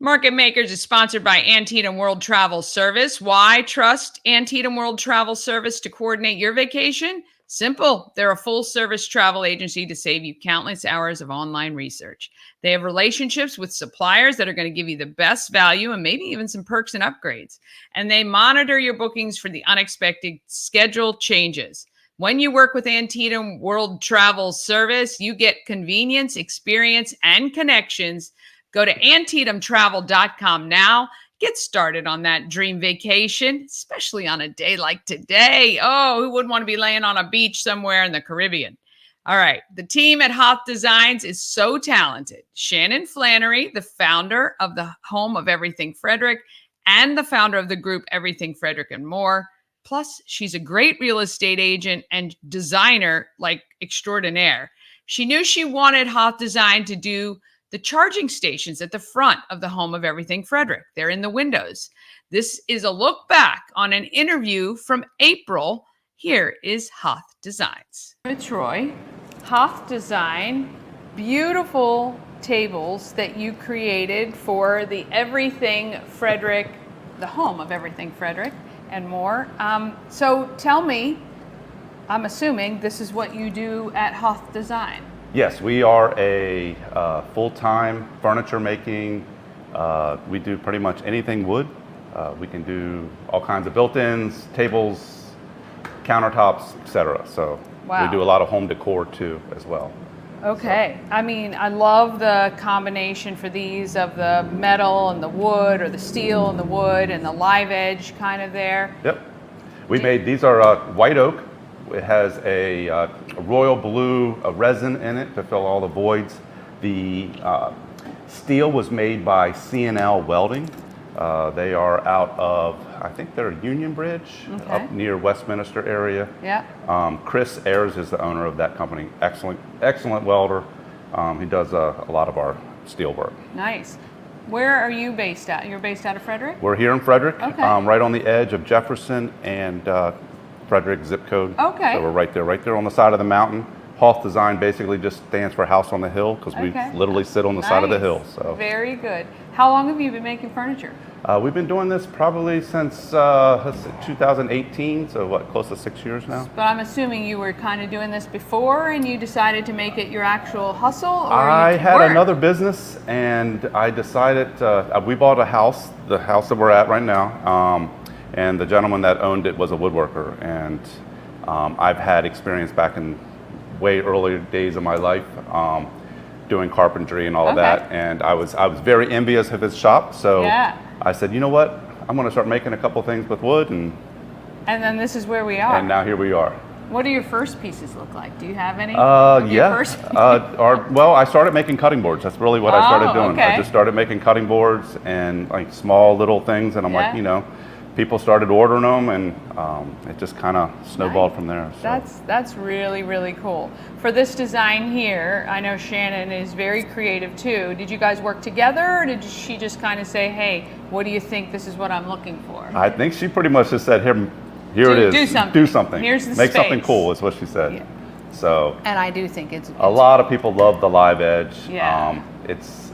Market Makers is sponsored by Antietam World Travel Service. Why trust Antietam World Travel Service to coordinate your vacation? Simple. They're a full-service travel agency to save you countless hours of online research. They have relationships with suppliers that are going to give you the best value and maybe even some perks and upgrades. And they monitor your bookings for the unexpected schedule changes. When you work with Antietam World Travel Service, you get convenience, experience, and connections. Go to AntietamTravel.com now. Get started on that dream vacation, especially on a day like today. Oh, who wouldn't want to be laying on a beach somewhere in the Caribbean? All right. The team at HOTH Designs is so talented. Shannon Flannery, the founder of the Home of Everything Frederick and the founder of the group Everything Frederick and More. Plus, she's a great real estate agent and designer like extraordinaire. She knew she wanted HOTH Design to do the charging stations at the front of the Home of Everything Frederick. They're in the windows. This is a look back on an interview from April. Here is HOTH Designs. It's Roy. HOTH Design, beautiful tables that you created for the Everything Frederick, the Home of Everything Frederick and More. So tell me, I'm assuming this is what you do at HOTH Design. Yes, we are a full-time furniture making. We do pretty much anything wood. We can do all kinds of built-ins, tables, countertops, etc. So wow. We do a lot of home decor too as well. Okay. So. I mean, I love the combination for these of the metal and the wood, or the steel and the wood and the live edge kind of there. Yep. We made, these are white oak. It has a royal blue resin in it to fill all the voids. The steel was made by C&L Welding. They are out of, I think they're Union Bridge, okay, up near Westminster area. Yeah. Chris Ayers is the owner of that company. Excellent welder. He does a lot of our steel work. Nice. Where are you based at? You're based out of Frederick? We're here in Frederick, okay, right on the edge of Jefferson and Frederick zip code. Okay. So we're right there on the side of the mountain. HOTH Design basically just stands for House on the Hill because okay, we literally sit on the side of the hill. So very good. How long have you been making furniture? We've been doing this probably since 2018, so what, close to 6 years now. But I'm assuming you were kind of doing this before and you decided to make it your actual hustle? Or I had another business and I decided, we bought a house, the house that we're at right now. And the gentleman that owned it was a woodworker, and I've had experience back in way earlier days of my life doing carpentry and all of that, and I was very envious of his shop, so yeah. I said, you know what, I'm going to start making a couple things with wood, and then this is where we are. And now here we are. What do your first pieces look like? Do you have any? Yeah. Well, I started making cutting boards. That's really what I started doing. Okay. I just started making cutting boards and like small little things, and I'm like, you know, people started ordering them, and it just kind of snowballed from there. So. That's really, really cool. For this design here, I know Shannon is very creative too. Did you guys work together, or did she just kind of say, hey, what do you think? This is what I'm looking for? I think she pretty much just said, here it is. Do something. Here's the Make space. something cool is what she said. Yeah. So. And I do think it's a lot of people love the live edge. Yeah. It's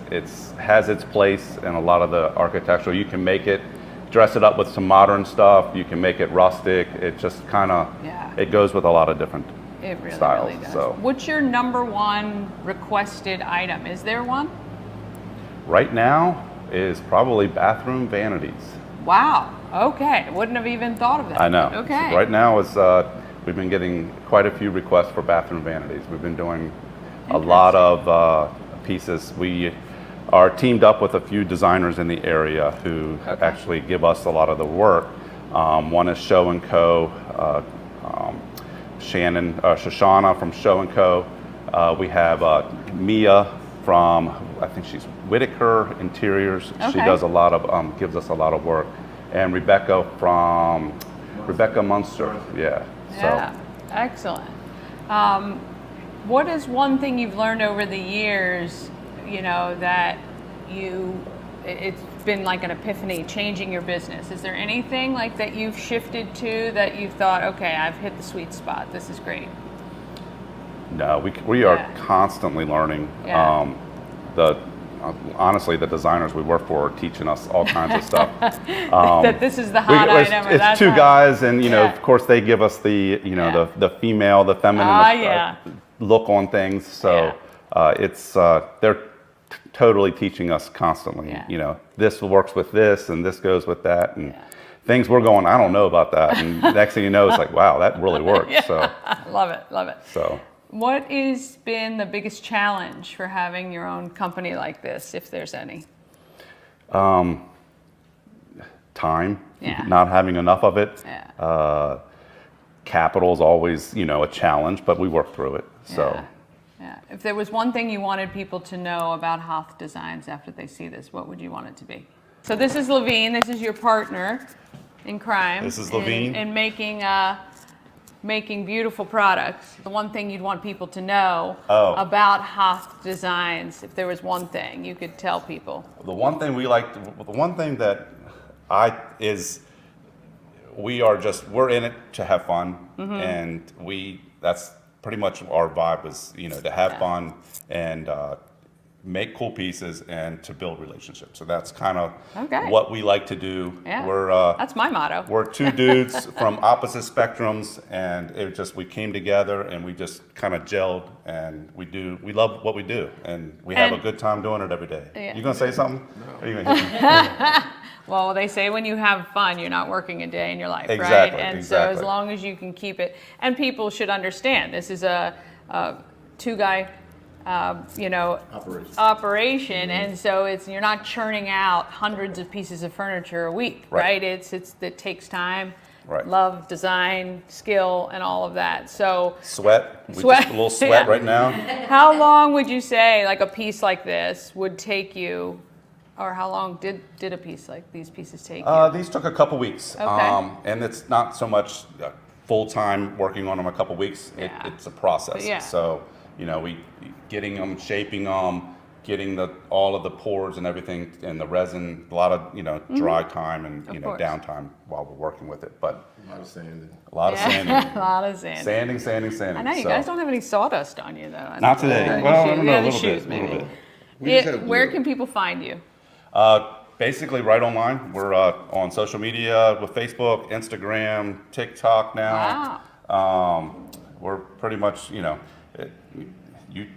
has its place in a lot of the architectural. You can make it, dress it up with some modern stuff. You can make it rustic. It just kind of, it goes with a lot of different It really, styles. really does. So What's your number one requested item? Is there one? right now is probably bathroom vanities. Wow. Okay. Wouldn't have even thought of that. I know. Okay. Right now is we've been getting quite a few requests for bathroom vanities. We've been doing a lot of pieces. We are teamed up with a few designers in the area who actually give us a lot of the work. One is Show & Co. Shoshana from Show & Co. We have Mia from, I think she's Whitaker Interiors. She does a lot of, gives us a lot of work. And Rebecca Munster. Yeah. Yeah. Excellent. What is one thing you've learned over the years, that it's been like an epiphany changing your business? Is there anything like that you've shifted to that you thought, okay, I've hit the sweet spot, this is great? No, we are constantly learning. Yeah. Honestly, the designers we work for are teaching us all kinds of stuff. That this is the hot item. It's two guys, and of course they give us the the female, the feminine look on things. So they're totally teaching us constantly. This works with this, and this goes with that, and things we're going, I don't know about that, and next thing you know, it's like, wow, that really works. So love it. So. What has been the biggest challenge for having your own company like this, if there's any? Time, not having enough of it. Capital is always, a challenge, but we work through it. So. Yeah. If there was one thing you wanted people to know about HOTH Designs after they see this, what would you want it to be? So this is Levine. This is your partner in crime. This is Levine. In making beautiful products. The one thing you'd want people to know about HOTH Designs, if there was one thing you could tell people. The one thing that we're in it to have fun, and that's pretty much our vibe is, to have fun and make cool pieces and to build relationships. So that's kind of what we like to do. Yeah. That's my motto. We're two dudes from opposite spectrums, and we came together and we just kind of gelled, and we love what we do, and we have a good time doing it every day. Yeah. You gonna say something? No. Or you gonna hit me? Well, they say when you have fun, you're not working a day in your life, exactly, right? And exactly. So as long as you can keep it, and people should understand, this is a two-guy operation, and so you're not churning out hundreds of pieces of furniture a week, right? It takes time, love, design, skill, and all of that. So sweat. Just a little sweat right now. How long would you say like a piece like this would take you, or how long did a piece like these pieces take you? These took a couple weeks, and it's not so much full time working on them a couple weeks. It's a process. So. We getting them, shaping them, getting all of the pores and everything, and the resin, a lot of dry time and downtime while we're working with it. But a lot of sanding. A lot of sanding. Sanding. I know you guys don't have any sawdust on you though. Not today. Well, I don't know, a little bit. Where can people find you? Basically right online. We're on social media with Facebook, Instagram, TikTok now. Wow. We're pretty much, you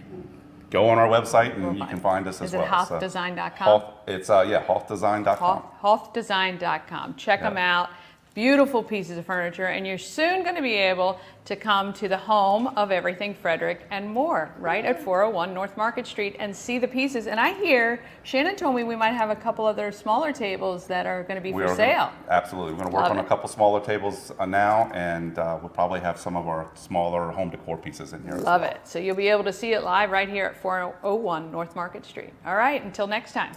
go on our website and you can find us as well. Is it HOTHdesign.com? It's HOTHdesign.com. HOTHdesign.com. Check them out. Beautiful pieces of furniture, and you're soon going to be able to come to the home of everything Frederick and more, right at 401 North Market Street, and see the pieces. And I hear Shannon told me we might have a couple other smaller tables that are going to be for sale. Absolutely. We're going to work on a couple smaller tables now, and we'll probably have some of our smaller home decor pieces in here. Love it. So you'll be able to see it live right here at 401 North Market Street. All right, until next time.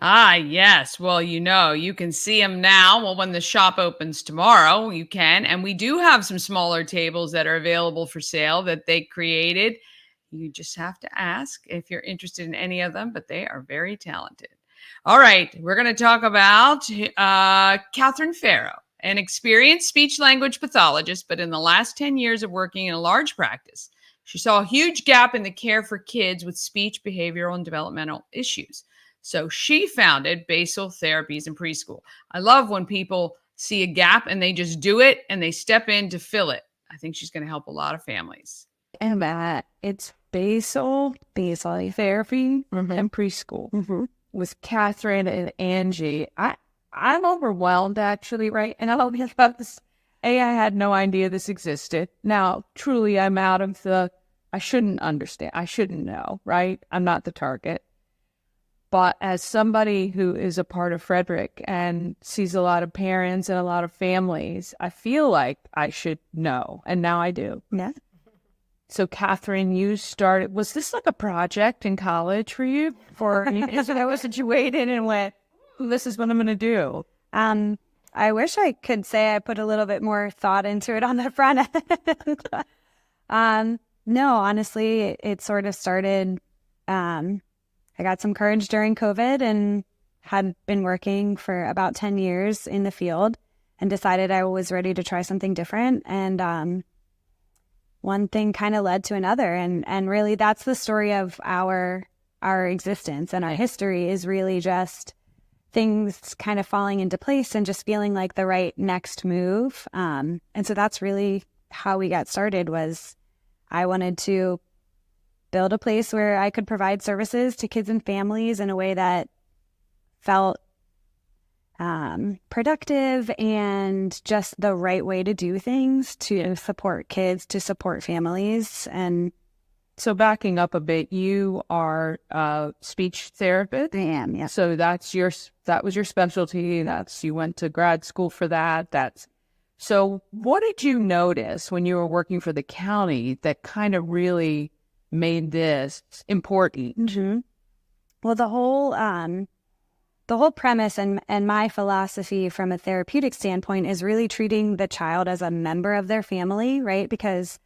Yes. Well, you can see them now. Well, when the shop opens tomorrow, you can. And we do have some smaller tables that are available for sale that they created. You just have to ask if you're interested in any of them, but they are very talented. All right. We're going to talk about Kathryn Ferro, an experienced speech-language pathologist, but in the last 10 years of working in a large practice, she saw a huge gap in the care for kids with speech, behavioral, and developmental issues. So she founded Basal Therapies and PreSchool. I love when people see a gap and they just do it and they step in to fill it. I think she's going to help a lot of families. And that it's Basal Therapy and PreSchool with Kathryn and Angie. I'm overwhelmed, actually, right? And I'll be about this. I had no idea this existed. Now, truly, I'm out of I shouldn't understand. I shouldn't know, right? I'm not the target. But as somebody who is a part of Frederick and sees a lot of parents and a lot of families, I feel like I should know. And now I do. Yeah. So, Kathryn, you started, was this like a project in college for you? Was you waited and went, this is what I'm going to do? I wish I could say I put a little bit more thought into it on the front end. No, honestly, it sort of started, I got some courage during COVID and had been working for about 10 years in the field and decided I was ready to try something different. And one thing kind of led to another. And really that's the story of our existence, and our history is really just things kind of falling into place and just feeling like the right next move. And so that's really how we got started. Was I wanted to build a place where I could provide services to kids and families in a way that felt productive and just the right way to do things to support kids, to support families. And so backing up a bit, you are a speech therapist. I am, yeah. So that was your specialty. You went to grad school for that. So what did you notice when you were working for the county that kind of really made this important? Mm-hmm. Well, the whole premise and my philosophy from a therapeutic standpoint is really treating the child as a member of their family, right? Because,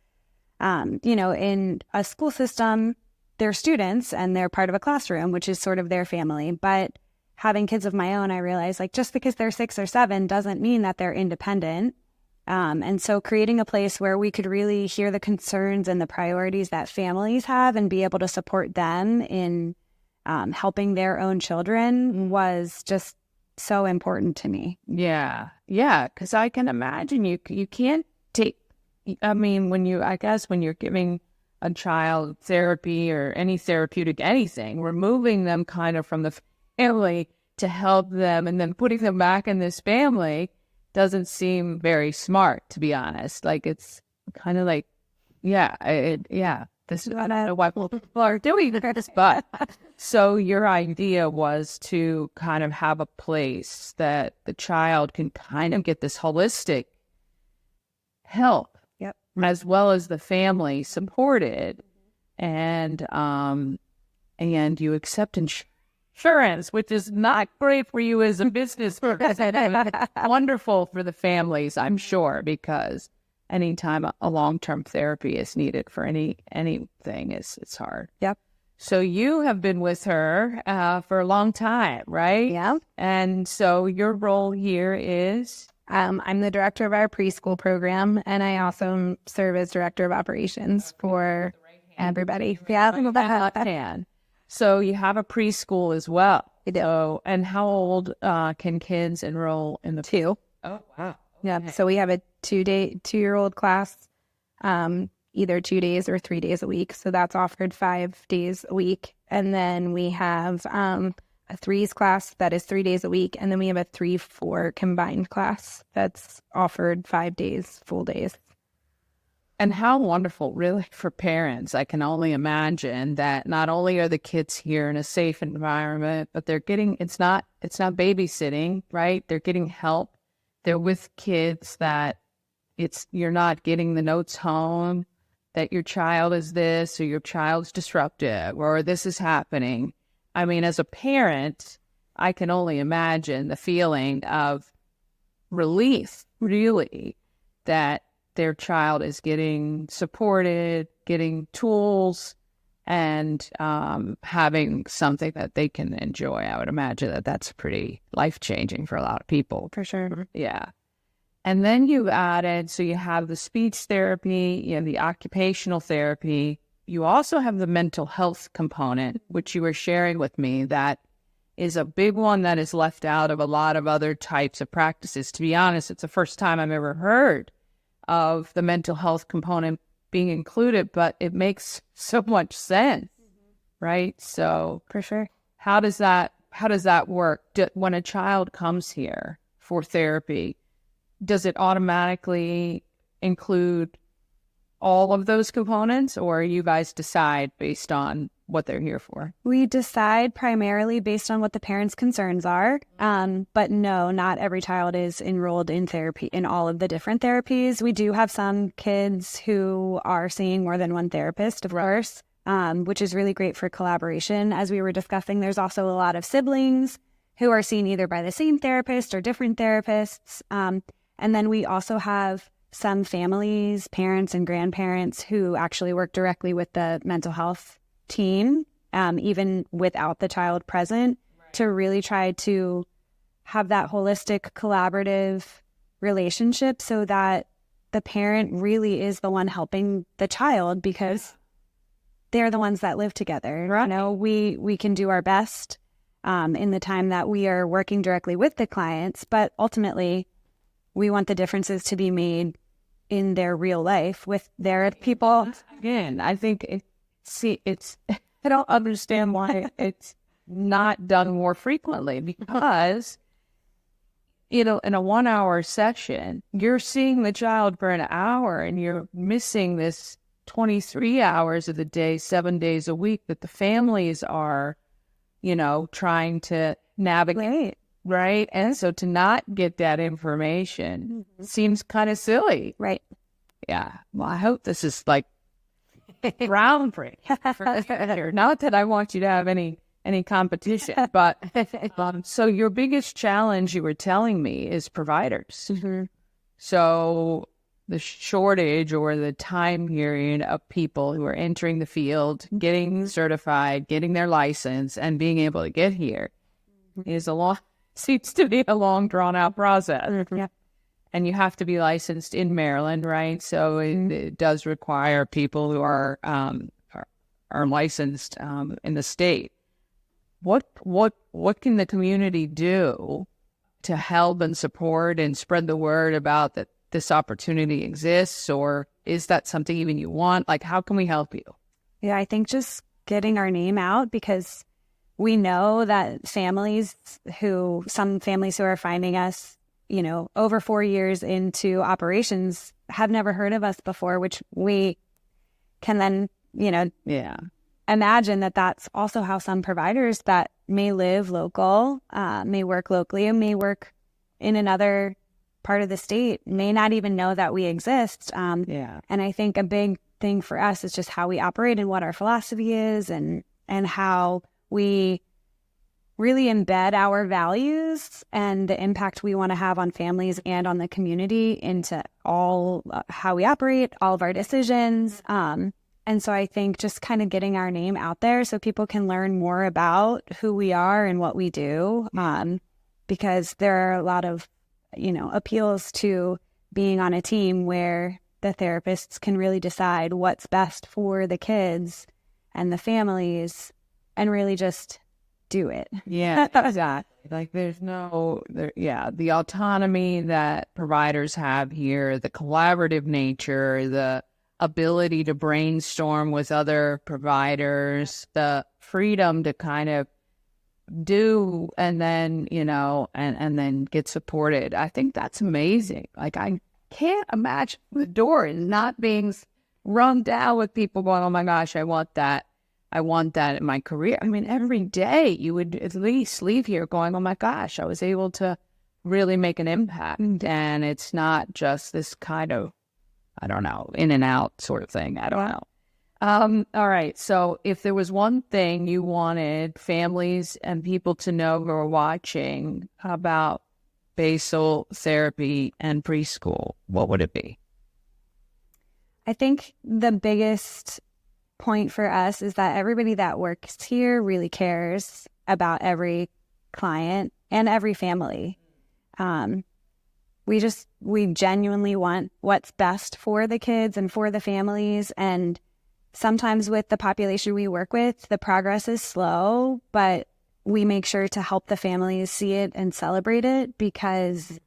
in a school system, they're students and they're part of a classroom, which is sort of their family. But having kids of my own, I realized just because they're 6 or 7 doesn't mean that they're independent. And so creating a place where we could really hear the concerns and the priorities that families have and be able to support them in helping their own children was just so important to me. Yeah, because I can imagine you can't take, when you're giving a child therapy or any therapeutic anything, removing them kind of from the family to help them and then putting them back in this family doesn't seem very smart, to be honest. Like, it's kind of like, this is not what people are doing this. But so your idea was to kind of have a place that the child can kind of get this holistic help, as well as the family supported, and you accept insurance, which is not great for you as a business person. Wonderful for the families, I'm sure, because anytime a long-term therapy is needed for anything, it's hard. Yep. So you have been with her for a long time, right? Yeah. And so your role here is? I'm the director of our preschool program, and I also serve as director of operations for everybody. Yeah. So you have a preschool as well. I do. So, and how old can kids enroll in the 2? Oh, wow. Yeah. So we have a 2-year-old class, either 2 days or 3 days a week. So that's offered 5 days a week. And then we have a 3s class that is 3 days a week. And then we have a 3-4 combined class that's offered 5 days, full days. And how wonderful, really, for parents. I can only imagine that not only are the kids here in a safe environment, but they're getting, it's not babysitting, right? They're getting help. They're with kids that you're not getting the notes home that your child is this, or your child's disruptive, or this is happening. I mean, as a parent, I can only imagine the feeling of relief, really, that their child is getting supported, getting tools, and having something that they can enjoy. I would imagine that that's pretty life-changing for a lot of people. For sure. Yeah. And then you added, so you have the speech therapy, you have the occupational therapy. You also have the mental health component, which you were sharing with me, that is a big one that is left out of a lot of other types of practices. To be honest, it's the first time I've ever heard of the mental health component being included, but it makes so much sense, right? So For sure. how does that work? When a child comes here for therapy, does it automatically include all of those components, or you guys decide based on what they're here for? We decide primarily based on what the parents' concerns are. But no, not every child is enrolled in therapy, in all of the different therapies. We do have some kids who are seeing more than one therapist, of course, which is really great for collaboration. As we were discussing, there's also a lot of siblings who are seen either by the same therapist or different therapists. And then we also have some families, parents and grandparents who actually work directly with the mental health team, even without the child present, to really try to have that holistic, collaborative relationship so that the parent really is the one helping the child, because they're the ones that live together. Right. You know, we can do our best in the time that we are working directly with the clients, but ultimately we want the differences to be made in their real life with their people. Again, I think I don't understand why it's not done more frequently, because, you know, in a 1 hour session, you're seeing the child for an hour and you're missing this 23 hours of the day, 7 days a week that the families are, you know, trying to navigate. Right. And so to not get that information seems kind of silly. Right. Yeah. Well, I hope this is like groundbreaking. Not that I want you to have any competition, but so your biggest challenge, you were telling me, is providers. So the shortage or the time period of people who are entering the field, getting certified, getting their license, and being able to get here seems to be a long, drawn-out process. Yeah. And you have to be licensed in Maryland, right? So it does require people who are licensed in the state. What can the community do to help and support and spread the word about that this opportunity exists, or is that something even you want? Like, how can we help you? Yeah, I think just getting our name out, because we know that some families who are finding us, you know, over 4 years into operations have never heard of us before, which we can then, you know, imagine that that's also how some providers that may live local, may work locally, and may work in another part of the state may not even know that we exist. And I think a big thing for us is just how we operate and what our philosophy is, and how we really embed our values and the impact we want to have on families and on the community into all how we operate, all of our decisions. And so I think just kind of getting our name out there so people can learn more about who we are and what we do, because there are a lot of, you know, appeals to being on a team where the therapists can really decide what's best for the kids and the families, and really just do it. Yeah, exactly. Like the autonomy that providers have here, the collaborative nature, the ability to brainstorm with other providers, the freedom to kind of do and then, you know, and then get supported. I think that's amazing. Like, I can't imagine the door is not being rung down with people going, oh my gosh, I want that in my career. I mean, every day you would at least leave here going, oh my gosh, I was able to really make an impact. And it's not just this kind of, I don't know, in and out sort of thing. I don't know. All right. So if there was one thing you wanted families and people to know who are watching about Basal Therapy and Preschool, what would it be? I think the biggest point for us is that everybody that works here really cares about every client and every family. We genuinely want what's best for the kids and for the families. And sometimes with the population we work with, the progress is slow, but we make sure to help the families see it and celebrate it, because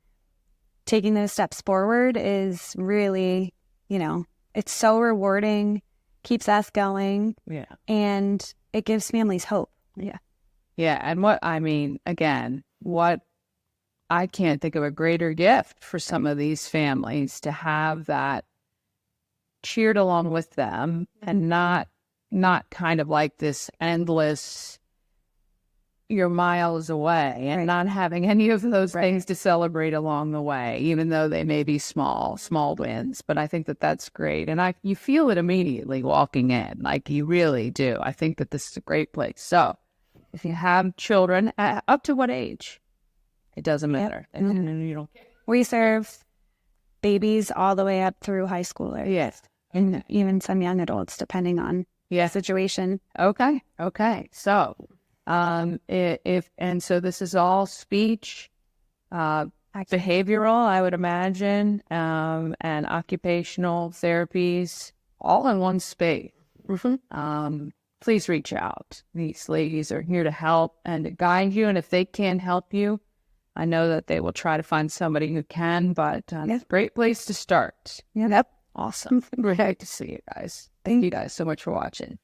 taking those steps forward is really, it's so rewarding, keeps us going. Yeah. And it gives families hope. Yeah. Yeah. And what I can't think of a greater gift for some of these families to have that cheered along with them, and not kind of like this endless, you're miles away, and not having any of those things to celebrate along the way, even though they may be small wins. But I think that that's great. And you feel it immediately walking in, like you really do. I think that this is a great place. So if you have children, up to what age? It doesn't matter. Yep. And you don't. We serve babies all the way up through high schoolers. Yes. And even some young adults, depending on the situation. Okay. So, so this is all speech, behavioral, I would imagine, and occupational therapies, all in one space. Mm-hmm. Please reach out. These ladies are here to help and to guide you. And if they can't help you, I know that they will try to find somebody who can, but it's a great place to start. Yep. Awesome. Great to see you guys. Thank you guys so much for watching.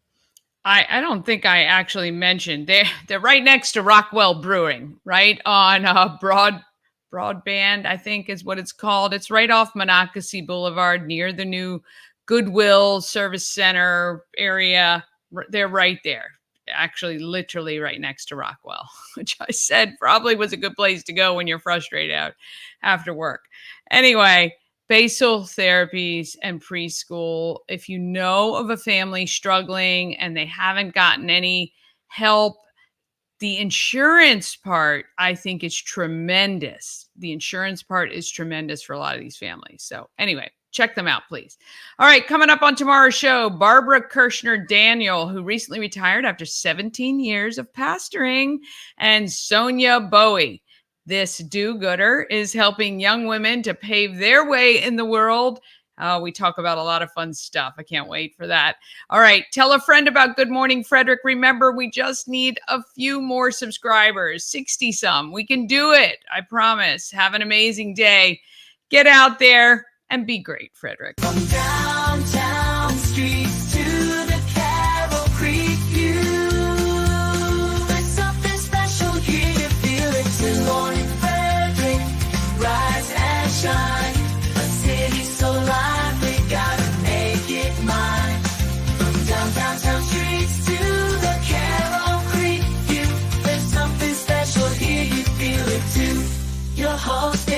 I don't think I actually mentioned they're right next to Rockwell Brewing, right on Broadband, I think is what it's called. It's right off Monocacy Boulevard near the new Goodwill Service Center area. They're right there. Actually, literally right next to Rockwell, which I said probably was a good place to go when you're frustrated out after work. Anyway, Basal Therapies and PreSchool. If you know of a family struggling and they haven't gotten any help, the insurance part, I think, is tremendous. The insurance part is tremendous for a lot of these families. So anyway, check them out, please. All right, coming up on tomorrow's show, Barbara Kirshner-Daniel, who recently retired after 17 years of pastoring, and Sonia Bowie. This do-gooder is helping young women to pave their way in the world. We talk about a lot of fun stuff. I can't wait for that. All right, tell a friend about Good Morning Frederick. Remember, we just need a few more subscribers, 60 some. We can do it, I promise. Have an amazing day. Get out there and be great, Frederick. From downtown streets to the Carroll Creek view, there's something special here, you feel it. Good Morning Frederick, rise and shine. A city so lively, gotta make it mine. From downtown streets to the Carroll Creek view, there's something special here, you feel it too. Your host